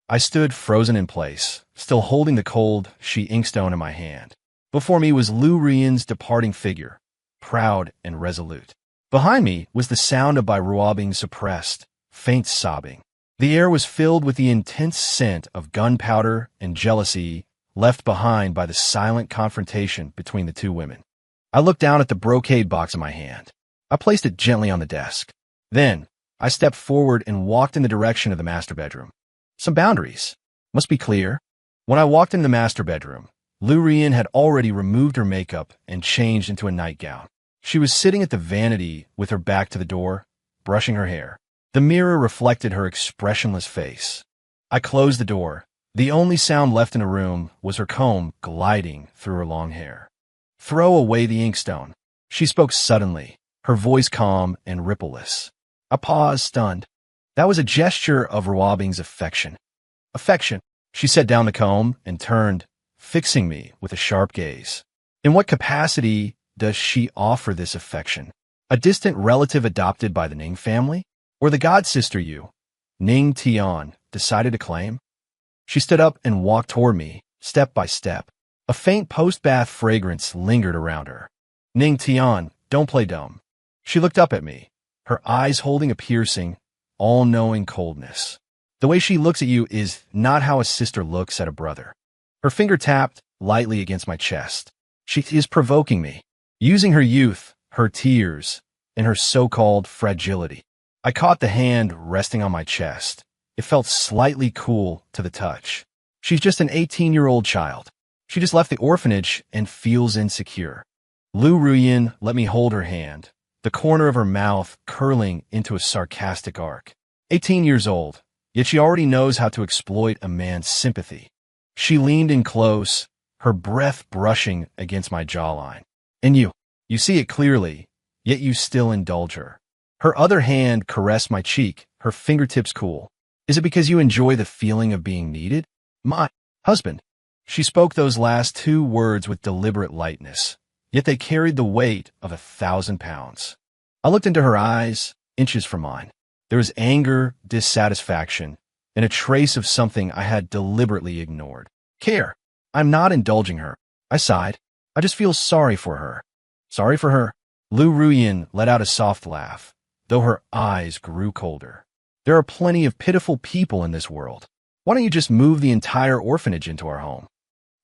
I stood frozen in place, still holding the cold she inkstone in my hand. Before me was Lu Ruyan's departing figure, proud and resolute. Behind me was the sound of Ruabing's suppressed, faint sobbing. The air was filled with the intense scent of gunpowder and jealousy left behind by the silent confrontation between the two women. I looked down at the brocade box in my hand. I placed it gently on the desk. Then, I stepped forward and walked in the direction of the master bedroom. Some boundaries. Must be clear. When I walked into the master bedroom, Lu Ruyan had already removed her makeup and changed into a nightgown. She was sitting at the vanity with her back to the door, brushing her hair. The mirror reflected her expressionless face. I closed the door. The only sound left in the room was her comb gliding through her long hair. Throw away the inkstone. She spoke suddenly, her voice calm and rippleless. I paused, stunned. That was a gesture of Ruabing's affection. Affection. She set down the comb and turned, fixing me with a sharp gaze. In what capacity does she offer this affection? A distant relative adopted by the Ning family? Or the god-sister you, Ning Tian, decided to claim? She stood up and walked toward me, step by step. A faint post-bath fragrance lingered around her. Ning Tian, don't play dumb. She looked up at me, her eyes holding a piercing, all-knowing coldness. The way she looks at you is not how a sister looks at a brother. Her finger tapped lightly against my chest. She is provoking me, using her youth, her tears, and her so-called fragility. I caught the hand resting on my chest. It felt slightly cool to the touch. She's just an 18-year-old child. She just left the orphanage and feels insecure. Lu Ruyan let me hold her hand, the corner of her mouth curling into a sarcastic arc. 18 years old, yet she already knows how to exploit a man's sympathy. She leaned in close, her breath brushing against my jawline. And you see it clearly, yet you still indulge her. Her other hand caressed my cheek, her fingertips cool. Is it because you enjoy the feeling of being needed? My husband. She spoke those last two words with deliberate lightness, yet they carried the weight of 1,000 pounds. I looked into her eyes, inches from mine. There was anger, dissatisfaction, and a trace of something I had deliberately ignored. Care. I'm not indulging her. I sighed. I just feel sorry for her. Sorry for her. Lu Ruyan let out a soft laugh, though her eyes grew colder. There are plenty of pitiful people in this world. Why don't you just move the entire orphanage into our home?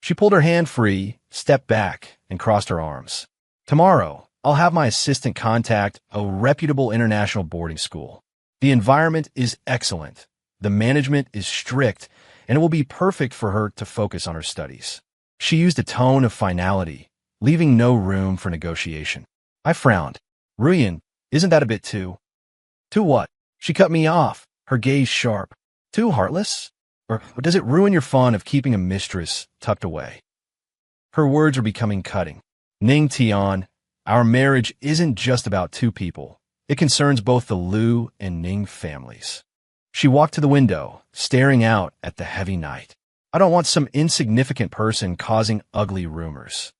She pulled her hand free, stepped back, and crossed her arms. Tomorrow, I'll have my assistant contact a reputable international boarding school. The environment is excellent. The management is strict, and it will be perfect for her to focus on her studies. She used a tone of finality, leaving no room for negotiation. I frowned. Ruyan, isn't that a bit too? Too what? She cut me off, her gaze sharp. Too heartless? Or does it ruin your fun of keeping a mistress tucked away? Her words were becoming cutting. Ning Tian, our marriage isn't just about two people. It concerns both the Lu and Ning families. She walked to the window, staring out at the heavy night. I don't want some insignificant person causing ugly rumors.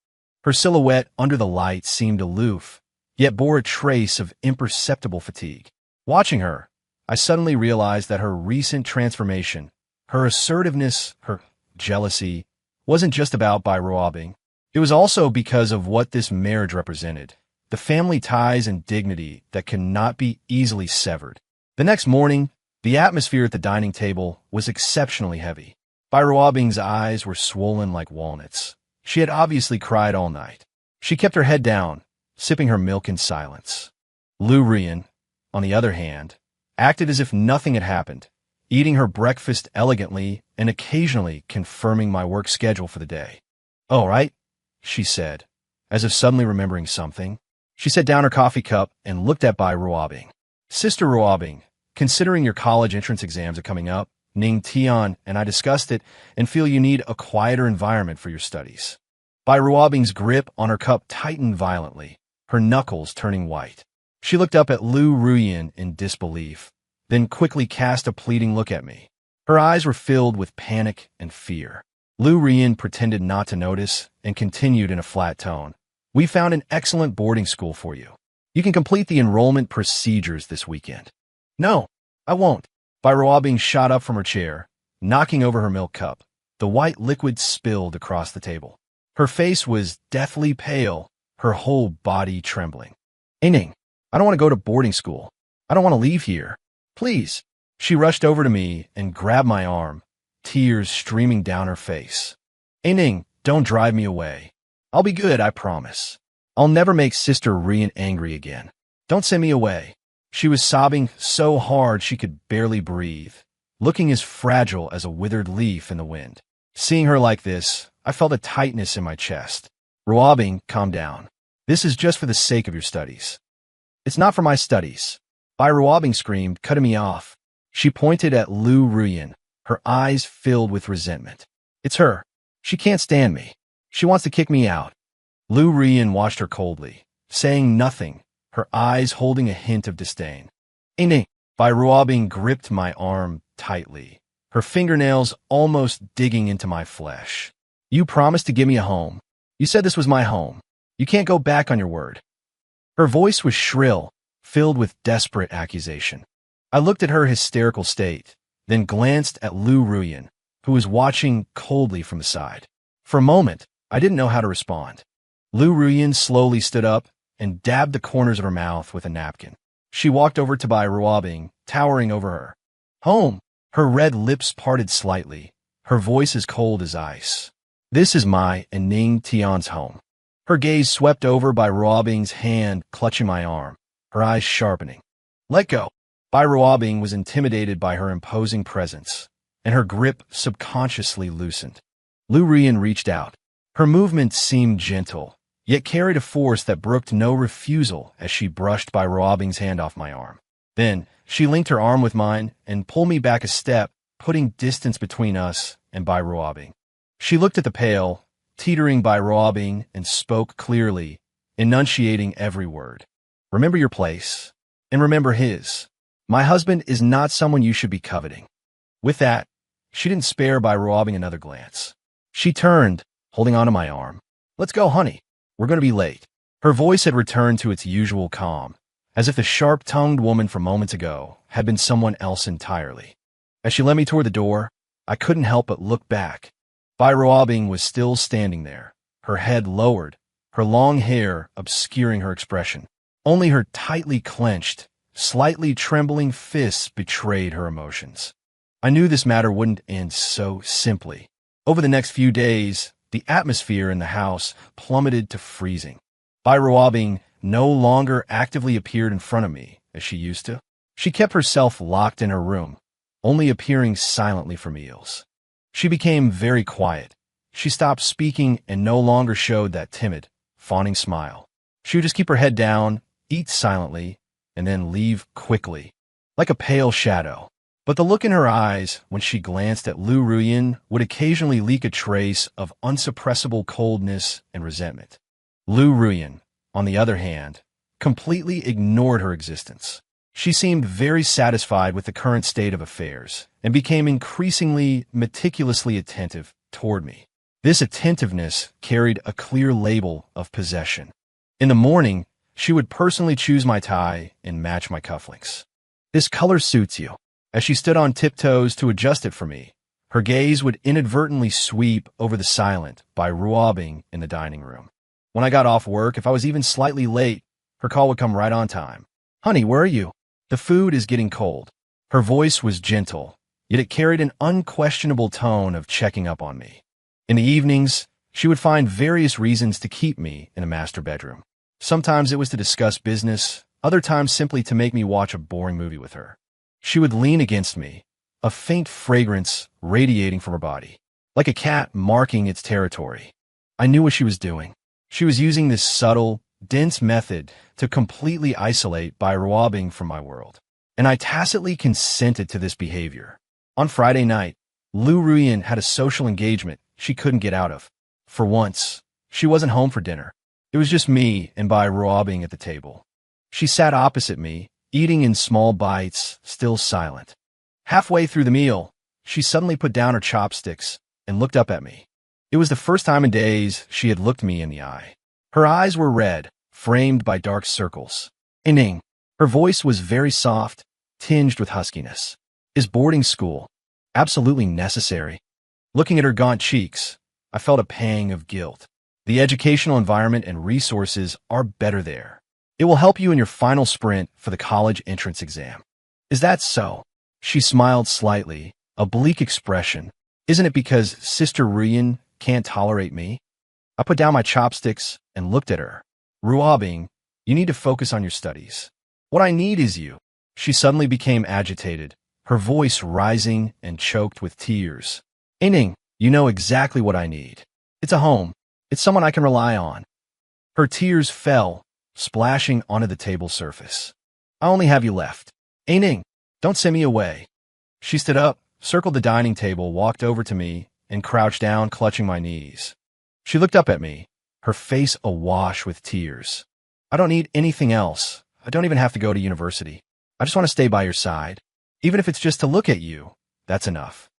Her silhouette under the light seemed aloof, yet bore a trace of imperceptible fatigue. Watching her, I suddenly realized that her recent transformation, her assertiveness, her jealousy, wasn't just about robbing. It was also because of what this marriage represented, the family ties and dignity that cannot be easily severed. The next morning, the atmosphere at the dining table was exceptionally heavy. Robbing's eyes were swollen like walnuts. She had obviously cried all night. She kept her head down, sipping her milk in silence. Ryan, on the other hand, acted as if nothing had happened, eating her breakfast elegantly and occasionally confirming my work schedule for the day. "All right," she said, as if suddenly remembering something. She set down her coffee cup and looked at Robbing. "Sister Robbing, considering your college entrance exams are coming up, Ning Tian and I discussed it and feel you need a quieter environment for your studies." Robbing's grip on her cup tightened violently, her knuckles turning white. She looked up at Ryan in disbelief, then quickly cast a pleading look at me. Her eyes were filled with panic and fear. Ryan pretended not to notice and continued in a flat tone. "We found an excellent boarding school for you. You can complete the enrollment procedures this weekend." "No, I won't." Robbing shot up from her chair, knocking over her milk cup. The white liquid spilled across the table. Her face was deathly pale, her whole body trembling. "Ning, I don't want to go to boarding school. I don't want to leave here. Please." She rushed over to me and grabbed my arm, tears streaming down her face. "Ning, don't drive me away. I'll be good, I promise. I'll never make Sister Ryan angry again. Don't send me away." She was sobbing so hard she could barely breathe, looking as fragile as a withered leaf in the wind. Seeing her like this, I felt a tightness in my chest. "Robbing, calm down. This is just for the sake of your studies." "It's not for my studies." Robbing screamed, cutting me off. She pointed at Ryan, her eyes filled with resentment. "It's her. She can't stand me. She wants to kick me out." Ryan watched her coldly, saying nothing, her eyes holding a hint of disdain. "Ning." Robbing gripped my arm tightly, her fingernails almost digging into my flesh. "You promised to give me a home. You said this was my home. You can't go back on your word." Her voice was shrill, filled with desperate accusation. I looked at her hysterical state, then glanced at Ryan, who was watching coldly from the side. For a moment, I didn't know how to respond. Ryan slowly stood up and dabbed the corners of her mouth with a napkin. She walked over to Robbing, towering over her. "Home." Her red lips parted slightly, her voice as cold as ice. "This is my and Ning Tian's home." Her gaze swept over Robbing's hand clutching my arm, her eyes sharpening. "Let go." Robbing was intimidated by her imposing presence, and her grip subconsciously loosened. Ryan reached out. Her movement seemed gentle, yet carried a force that brooked no refusal as she brushed Robbing's hand off my arm. Then, she linked her arm with mine and pulled me back a step, putting distance between us and Robbing. She looked at the pail, teetering Robbing, and spoke clearly, enunciating every word. "Remember your place, and remember his. My husband is not someone you should be coveting." With that, she didn't spare Robbing another glance. She turned, holding onto my arm. "Let's go, honey. We're going to be late." Her voice had returned to its usual calm, as if the sharp-tongued woman from moments ago had been someone else entirely. As she led me toward the door, I couldn't help but look back. Robbing was still standing there, her head lowered, her long hair obscuring her expression. Only her tightly clenched, slightly trembling fists betrayed her emotions. I knew this matter wouldn't end so simply. Over the next few days, the atmosphere in the house plummeted to freezing. Robbing no longer actively appeared in front of me, as she used to. She kept herself locked in her room, only appearing silently for meals. She became very quiet. She stopped speaking and no longer showed that timid, fawning smile. She would just keep her head down, eat silently, and then leave quickly, like a pale shadow. But the look in her eyes when she glanced at Ryan would occasionally leak a trace of unsuppressible coldness and resentment. Ryan, on the other hand, completely ignored her existence. She seemed very satisfied with the current state of affairs and became increasingly meticulously attentive toward me. This attentiveness carried a clear label of possession. In the morning, She would personally choose my tie and match my cufflinks. "This color suits you." As she stood on tiptoes to adjust it for me, her gaze would inadvertently sweep over the silent by ruabbing in the dining room. When I got off work, if I was even slightly late, her call would come right on time. "Honey, where are you? The food is getting cold." Her voice was gentle, yet it carried an unquestionable tone of checking up on me. In the evenings, she would find various reasons to keep me in a master bedroom. Sometimes it was to discuss business, other times simply to make me watch a boring movie with her. She would lean against me, a faint fragrance radiating from her body, like a cat marking its territory. I knew what she was doing. She was using this subtle, dense method to completely isolate by ruabbing from my world, and I tacitly consented to this behavior. On Friday night, Lu Ruyan had a social engagement she couldn't get out of. For once, she wasn't home for dinner. It was just me and by ruabbing at the table. She sat opposite me, eating in small bites, still silent. Halfway through the meal, she suddenly put down her chopsticks and looked up at me. It was the first time in days she had looked me in the eye. Her eyes were red, framed by dark circles. "Ining." Her voice was very soft, tinged with huskiness. "Is boarding school absolutely necessary?" Looking at her gaunt cheeks, I felt a pang of guilt. The educational environment and resources are better there. It will help you in your final sprint for the college entrance exam. "Is that so?" She smiled slightly, a bleak expression. "Isn't it because Sister Ruyan can't tolerate me?" I put down my chopsticks and looked at her. "Ruabbing, you need to focus on your studies. What I need is you." She suddenly became agitated, her voice rising and choked with tears. "Ining, you know exactly what I need. It's a home. It's someone I can rely on." Her tears fell, splashing onto the table surface. "I only have you left. Ining, don't send me away." She stood up, circled the dining table, walked over to me, and crouched down, clutching my knees. She looked up at me, her face awash with tears. "I don't need anything else. I don't even have to go to university. I just want to stay by your side. Even if it's just to look at you, that's enough."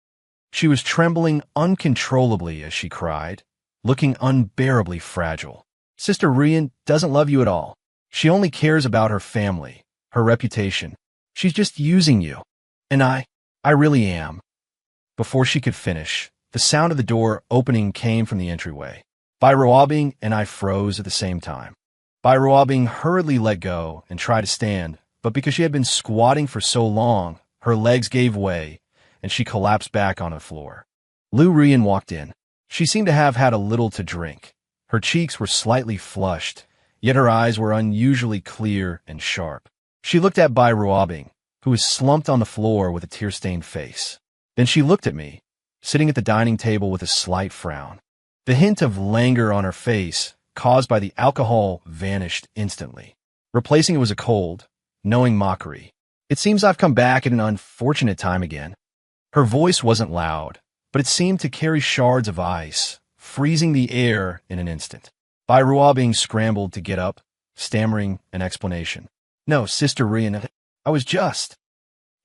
She was trembling uncontrollably as she cried, looking unbearably fragile. "Sister Ruyan doesn't love you at all. She only cares about her family, her reputation. She's just using you. And I really am." Before she could finish, the sound of the door opening came from the entryway. Ruabbing and I froze at the same time. Ruabbing hurriedly let go and tried to stand, but because she had been squatting for so long, her legs gave way, and she collapsed back on the floor. Lu Ruyan walked in. She seemed to have had a little to drink. Her cheeks were slightly flushed, yet her eyes were unusually clear and sharp. She looked at Ruabbing, who was slumped on the floor with a tear-stained face. Then she looked at me, sitting at the dining table with a slight frown. The hint of languor on her face, caused by the alcohol, vanished instantly. Replacing it was a cold, knowing mockery. "It seems I've come back at an unfortunate time again." Her voice wasn't loud, but it seemed to carry shards of ice, freezing the air in an instant. Ruabbing scrambled to get up, stammering an explanation. "No, Sister Ruyan, I was just..."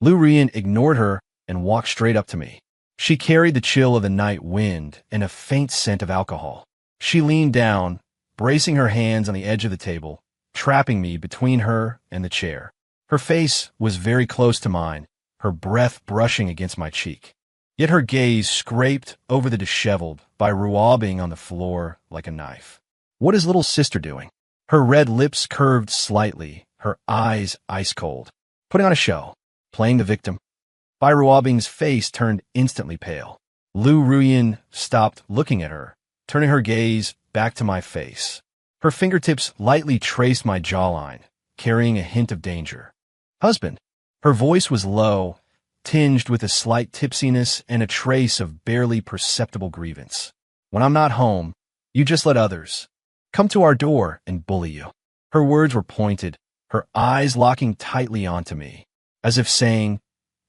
Lu Ruyan ignored her and walked straight up to me. She carried the chill of the night wind and a faint scent of alcohol. She leaned down, bracing her hands on the edge of the table, trapping me between her and the chair. Her face was very close to mine, her breath brushing against my cheek. Yet her gaze scraped over the disheveled Ruabbing on the floor like a knife. "What is little sister doing?" Her red lips curved slightly, her eyes ice cold. "Putting on a show. Playing the victim." Ruabbing's face turned instantly pale. Lu Ruyan stopped looking at her, turning her gaze back to my face. Her fingertips lightly traced my jawline, carrying a hint of danger. "Husband." Her voice was low, tinged with a slight tipsiness and a trace of barely perceptible grievance. "When I'm not home, you just let others come to our door and bully you." Her words were pointed, her eyes locking tightly onto me, as if saying,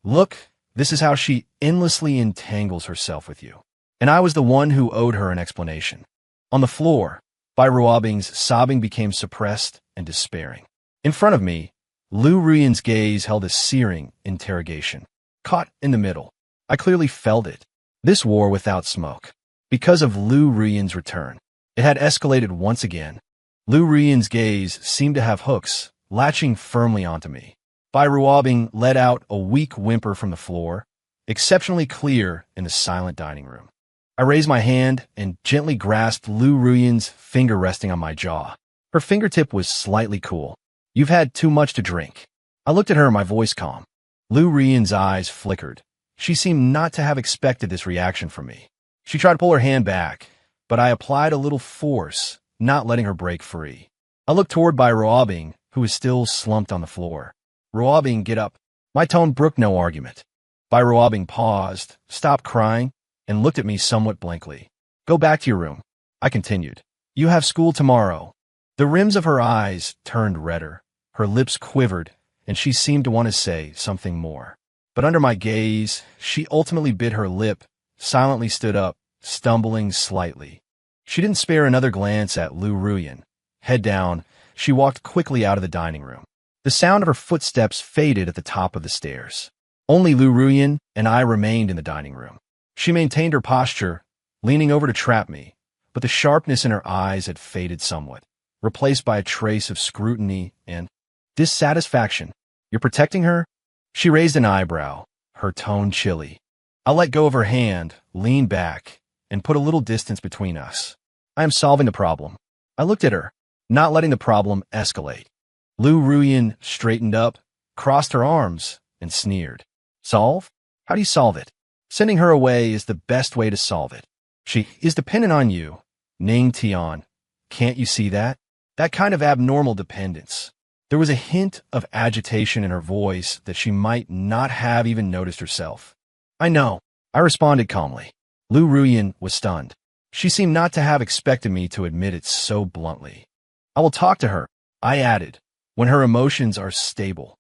"Look, this is how she endlessly entangles herself with you." And I was the one who owed her an explanation. On the floor, Ruabbing's sobbing became suppressed and despairing. In front of me, Lu Ruyan's gaze held a searing interrogation. Caught in the middle, I clearly felt it. This war without smoke. Because of Lu Ruyan's return, it had escalated once again. Lu Ruyan's gaze seemed to have hooks, latching firmly onto me. Bai Ruobing let out a weak whimper from the floor, exceptionally clear in the silent dining room. I raised my hand and gently grasped Lu Ruyan's finger resting on my jaw. Her fingertip was slightly cool. "You've had too much to drink." I looked at her, my voice calm. Lu Ruyan's eyes flickered. She seemed not to have expected this reaction from me. She tried to pull her hand back, but I applied a little force, not letting her break free. I looked toward Bai Ruobing, who was still slumped on the floor. "Ruobing, get up." My tone brooked no argument. Bai Ruobing paused, stopped crying, and looked at me somewhat blankly. "Go back to your room," I continued. "You have school tomorrow." The rims of her eyes turned redder, her lips quivered, and she seemed to want to say something more. But under my gaze, she ultimately bit her lip, silently stood up, stumbling slightly. She didn't spare another glance at Lu Ruyan. Head down, she walked quickly out of the dining room. The sound of her footsteps faded at the top of the stairs. Only Lu Ruyan and I remained in the dining room. She maintained her posture, leaning over to trap me, but the sharpness in her eyes had faded somewhat, replaced by a trace of scrutiny and dissatisfaction. "You're protecting her?" She raised an eyebrow, her tone chilly. I let go of her hand, leaned back, and put a little distance between us. "I am solving the problem." I looked at her, not letting the problem escalate. Lu Ruyan straightened up, crossed her arms, and sneered. "Solve? How do you solve it?" "Sending her away is the best way to solve it. She is dependent on you, Ning Tian. Can't you see that? That kind of abnormal dependence." There was a hint of agitation in her voice that she might not have even noticed herself. "I know," I responded calmly. Lu Ruyan was stunned. She seemed not to have expected me to admit it so bluntly. "I will talk to her," I added, "when her emotions are stable."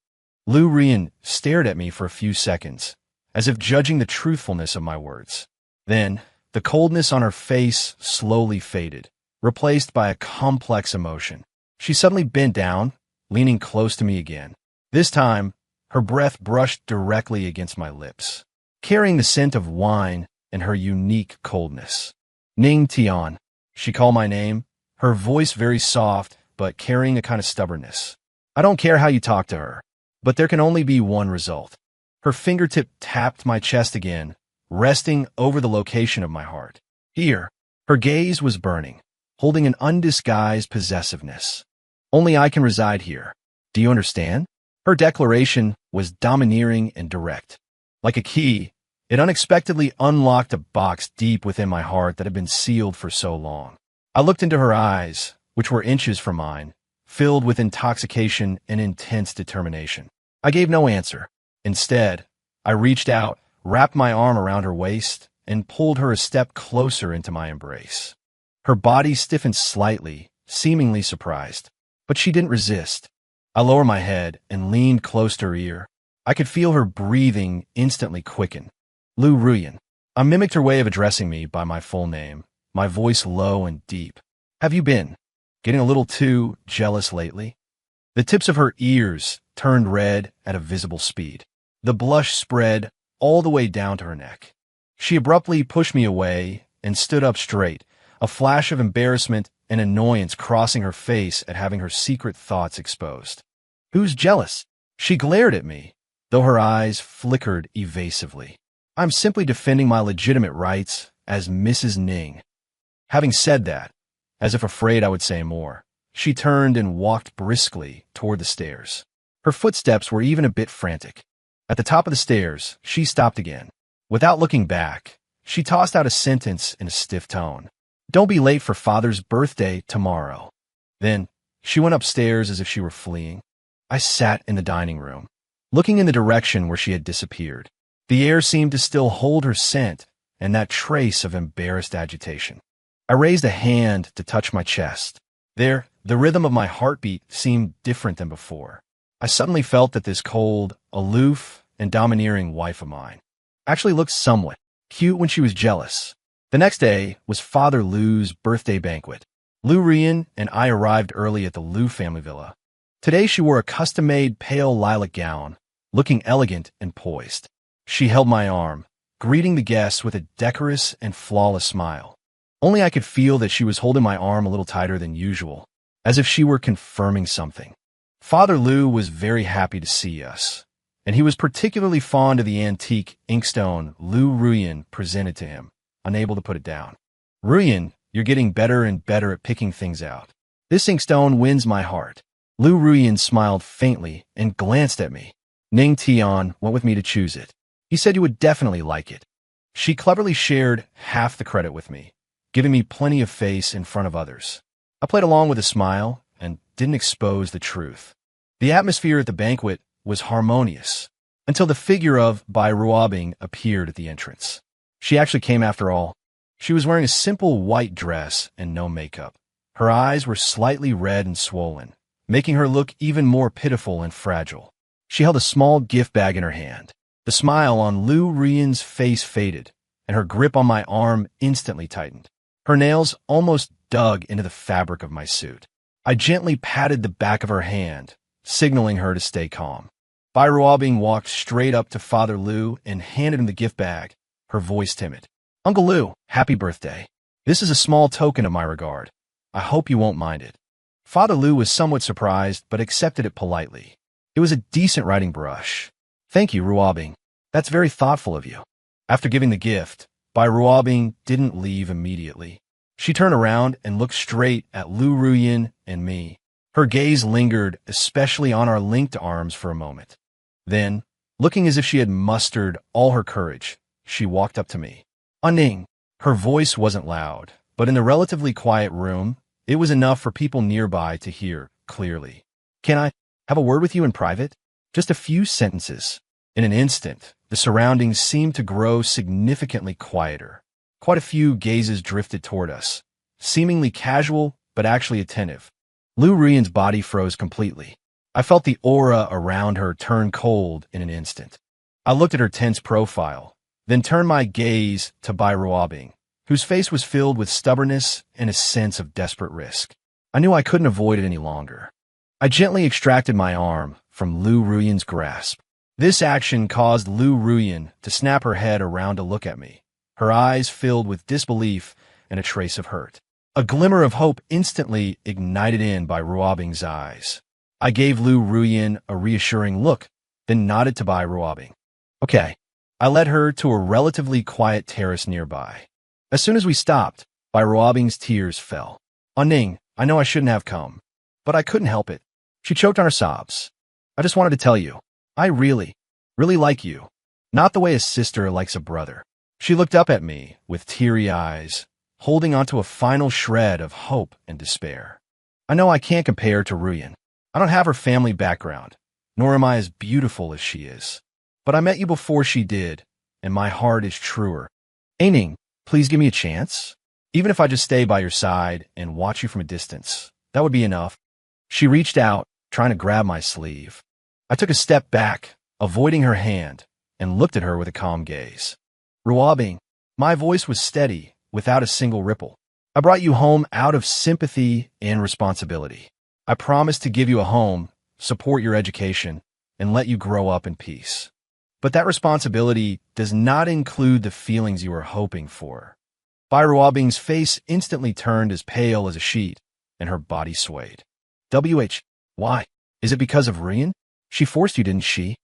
Lu Ruyan stared at me for a few seconds, as if judging the truthfulness of my words. Then, the coldness on her face slowly faded, replaced by a complex emotion. She suddenly bent down, leaning close to me again. This time, her breath brushed directly against my lips, carrying the scent of wine and her unique coldness. "Ning Tian," she called my name, her voice very soft, but carrying a kind of stubbornness. "I don't care how you talk to her, but there can only be one result." Her fingertip tapped my chest again, resting over the location of my heart. "Here." Her gaze was burning, holding an undisguised possessiveness. "Only I can reside here. Do you understand?" Her declaration was domineering and direct. Like a key, it unexpectedly unlocked a box deep within my heart that had been sealed for so long. I looked into her eyes, which were inches from mine, filled with intoxication and intense determination. I gave no answer. Instead, I reached out, wrapped my arm around her waist, and pulled her a step closer into my embrace. Her body stiffened slightly, seemingly surprised. But she didn't resist. I lowered my head and leaned close to her ear. I could feel her breathing instantly quicken. "Lu Ruyan." I mimicked her way of addressing me by my full name, my voice low and deep. "Have you been getting a little too jealous lately?" The tips of her ears turned red at a visible speed. The blush spread all the way down to her neck. She abruptly pushed me away and stood up straight, a flash of embarrassment and annoyance crossing her face at having her secret thoughts exposed. "Who's jealous?" She glared at me, though her eyes flickered evasively. "I'm simply defending my legitimate rights as Mrs. Ning." Having said that, as if afraid I would say more, she turned and walked briskly toward the stairs. Her footsteps were even a bit frantic. At the top of the stairs, she stopped again. Without looking back, she tossed out a sentence in a stiff tone. "Don't be late for Father's birthday tomorrow." Then, she went upstairs as if she were fleeing. I sat in the dining room, looking in the direction where she had disappeared. The air seemed to still hold her scent and that trace of embarrassed agitation. I raised a hand to touch my chest. There, the rhythm of my heartbeat seemed different than before. I suddenly felt that this cold, aloof, and domineering wife of mine actually looked somewhat cute when she was jealous. The next day was Father Lu's birthday banquet. Lu Ruyan and I arrived early at the Lu family villa. Today she wore a custom-made pale lilac gown, looking elegant and poised. She held my arm, greeting the guests with a decorous and flawless smile. Only I could feel that she was holding my arm a little tighter than usual. as if she were confirming something. Father Lou was very happy to see us, and he was particularly fond of the antique inkstone Lou Ruyen presented to him, unable to put it down. Ruyen, you're getting better and better at picking things out. This inkstone wins my heart. Lou Ruyen smiled faintly and glanced at me. Ning Tian went with me to choose it. He said you would definitely like it. She cleverly shared half the credit with me, giving me plenty of face in front of others. I played along with a smile and didn't expose the truth. The atmosphere at the banquet was harmonious until the figure of Bai Ruobing appeared at the entrance. She actually came after all. She was wearing a simple white dress and no makeup. Her eyes were slightly red and swollen, making her look even more pitiful and fragile. She held a small gift bag in her hand. The smile on Lou Ruyen's face faded, and her grip on my arm instantly tightened. Her nails almost dug into the fabric of my suit. I gently patted the back of her hand, signaling her to stay calm. Bai Ruobing walked straight up to Father Lou and handed him the gift bag, her voice timid. Uncle Lou, happy birthday. This is a small token of my regard. I hope you won't mind it. Father Lou was somewhat surprised, but accepted it politely. It was a decent writing brush. Thank you, Ruobing. That's very thoughtful of you. After giving the gift, Bai Ruobing didn't leave immediately. She turned around and looked straight at Lou Ruyen and me. Her gaze lingered, especially on our linked arms for a moment. Then, looking as if she had mustered all her courage, she walked up to me. Ning. Her voice wasn't loud, but in the relatively quiet room, it was enough for people nearby to hear clearly. Can I have a word with you in private? Just a few sentences. In an instant, the surroundings seemed to grow significantly quieter. Quite a few gazes drifted toward us, seemingly casual but actually attentive. Lou Ruyen's body froze completely. I felt the aura around her turn cold in an instant. I looked at her tense profile, then turned my gaze to Bai Ruobing, whose face was filled with stubbornness and a sense of desperate risk. I knew I couldn't avoid it any longer. I gently extracted my arm from Lou Ruyen's grasp. This action caused Lou Ruyen to snap her head around to look at me, her eyes filled with disbelief and a trace of hurt. A glimmer of hope instantly ignited in Bai Ruobing's eyes. I gave Lou Ruyen a reassuring look, then nodded to Bai Ruobing. Okay. I led her to a relatively quiet terrace nearby. As soon as we stopped, Bai Ruobing's tears fell. Ning, I know I shouldn't have come, but I couldn't help it. She choked on her sobs. I just wanted to tell you, I really like you. Not the way a sister likes a brother. She looked up at me with teary eyes, holding onto a final shred of hope and despair. I know I can't compare to Ruyen. I don't have her family background, nor am I as beautiful as she is. But I met you before she did, and my heart is truer. Ning, please give me a chance. Even if I just stay by your side and watch you from a distance, that would be enough. She reached out, trying to grab my sleeve. I took a step back, avoiding her hand, and looked at her with a calm gaze. Ruobing, my voice was steady, without a single ripple. I brought you home out of sympathy and responsibility. I promised to give you a home, support your education, and let you grow up in peace. But that responsibility does not include the feelings you were hoping for. Bai Ruobing's face instantly turned as pale as a sheet, and her body swayed. Why? Is it because of Ruyen? She forced you, didn't she?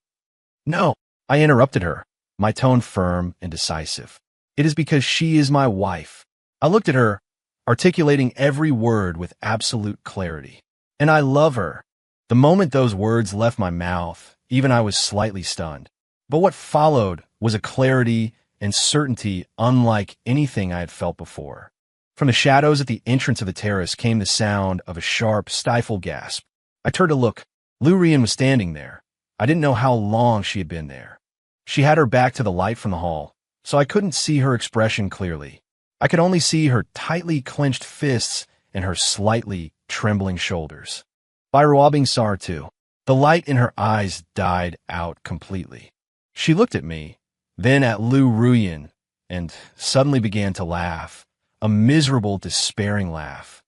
No, I interrupted her, my tone firm and decisive. It is because she is my wife. I looked at her, articulating every word with absolute clarity. And I love her. The moment those words left my mouth, even I was slightly stunned. But what followed was a clarity and certainty unlike anything I had felt before. From the shadows at the entrance of the terrace came the sound of a sharp, stifled gasp. I turned to look. Lou Ruyen was standing there. I didn't know how long she had been there. She had her back to the light from the hall, so I couldn't see her expression clearly. I could only see her tightly clenched fists and her slightly trembling shoulders. Bai Ruobing saw her too. The light in her eyes died out completely. She looked at me, then at Lou Ruyen, and suddenly began to laugh, a miserable, despairing laugh.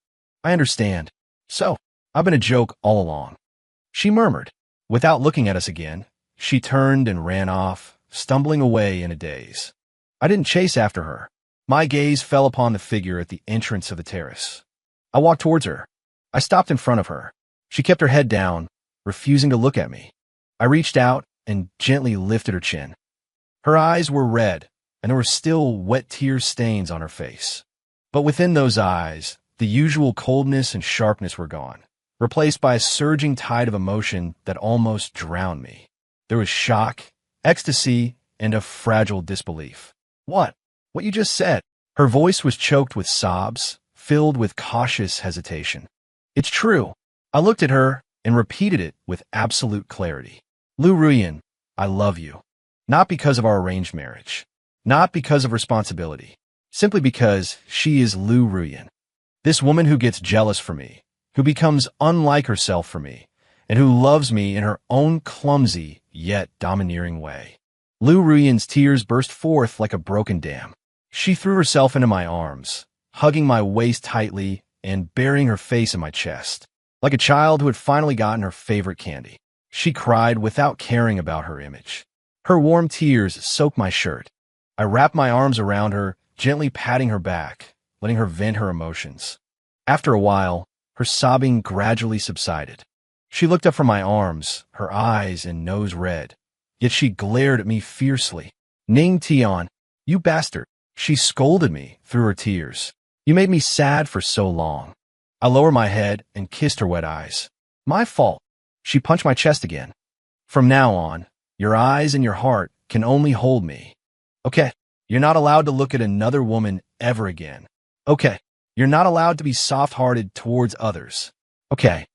I understand. So, I've been a joke all along. She murmured. Without looking at us again, she turned and ran off, stumbling away in a daze. I didn't chase after her. My gaze fell upon the figure at the entrance of the terrace. I walked towards her. I stopped in front of her. She kept her head down, refusing to look at me. I reached out and gently lifted her chin. Her eyes were red, and there were still wet tear stains on her face. But within those eyes, the usual coldness and sharpness were gone, replaced by a surging tide of emotion that almost drowned me. There was shock, ecstasy, and a fragile disbelief. What? What you just said? Her voice was choked with sobs, filled with cautious hesitation. It's true. I looked at her and repeated it with absolute clarity. Lu Ruyan, I love you. Not because of our arranged marriage. Not because of responsibility. Simply because she is Lu Ruyan. This woman who gets jealous for me, who becomes unlike herself for me, and who loves me in her own clumsy yet domineering way. Lu Ruyan's tears burst forth like a broken dam. She threw herself into my arms, hugging my waist tightly and burying her face in my chest, like a child who had finally gotten her favorite candy. She cried without caring about her image. Her warm tears soaked my shirt. I wrapped my arms around her, gently patting her back, letting her vent her emotions. After a while, her sobbing gradually subsided. She looked up from my arms, her eyes and nose red, yet she glared at me fiercely. Ning Tian, you bastard, she scolded me through her tears. You made me sad for so long. I lowered my head and kissed her wet eyes. My fault. She punched my chest again. From now on, your eyes and your heart can only hold me. Okay, you're not allowed to look at another woman ever again. Okay, you're not allowed to be soft-hearted towards others. Okay.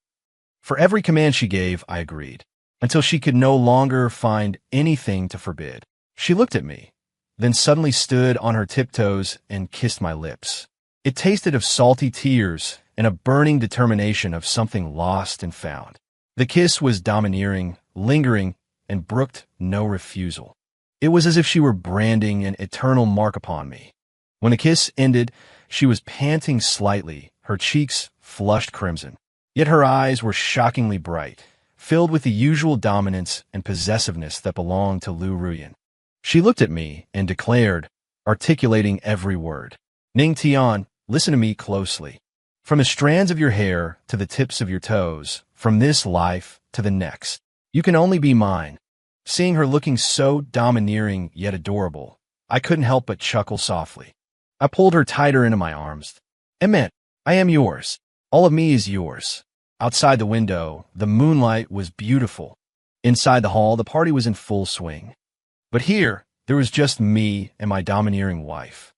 For every command she gave, I agreed, until she could no longer find anything to forbid. She looked at me, then suddenly stood on her tiptoes and kissed my lips. It tasted of salty tears and a burning determination of something lost and found. The kiss was domineering, lingering, and brooked no refusal. It was as if she were branding an eternal mark upon me. When the kiss ended, she was panting slightly, her cheeks flushed crimson. Yet her eyes were shockingly bright, filled with the usual dominance and possessiveness that belonged to Lu Ruyan. She looked at me and declared, articulating every word. Ning Tian, listen to me closely. From the strands of your hair to the tips of your toes, from this life to the next, you can only be mine. Seeing her looking so domineering yet adorable, I couldn't help but chuckle softly. I pulled her tighter into my arms. Emet, I am yours. All of me is yours. Outside the window, the moonlight was beautiful. Inside the hall, the party was in full swing. But here, there was just me and my domineering wife.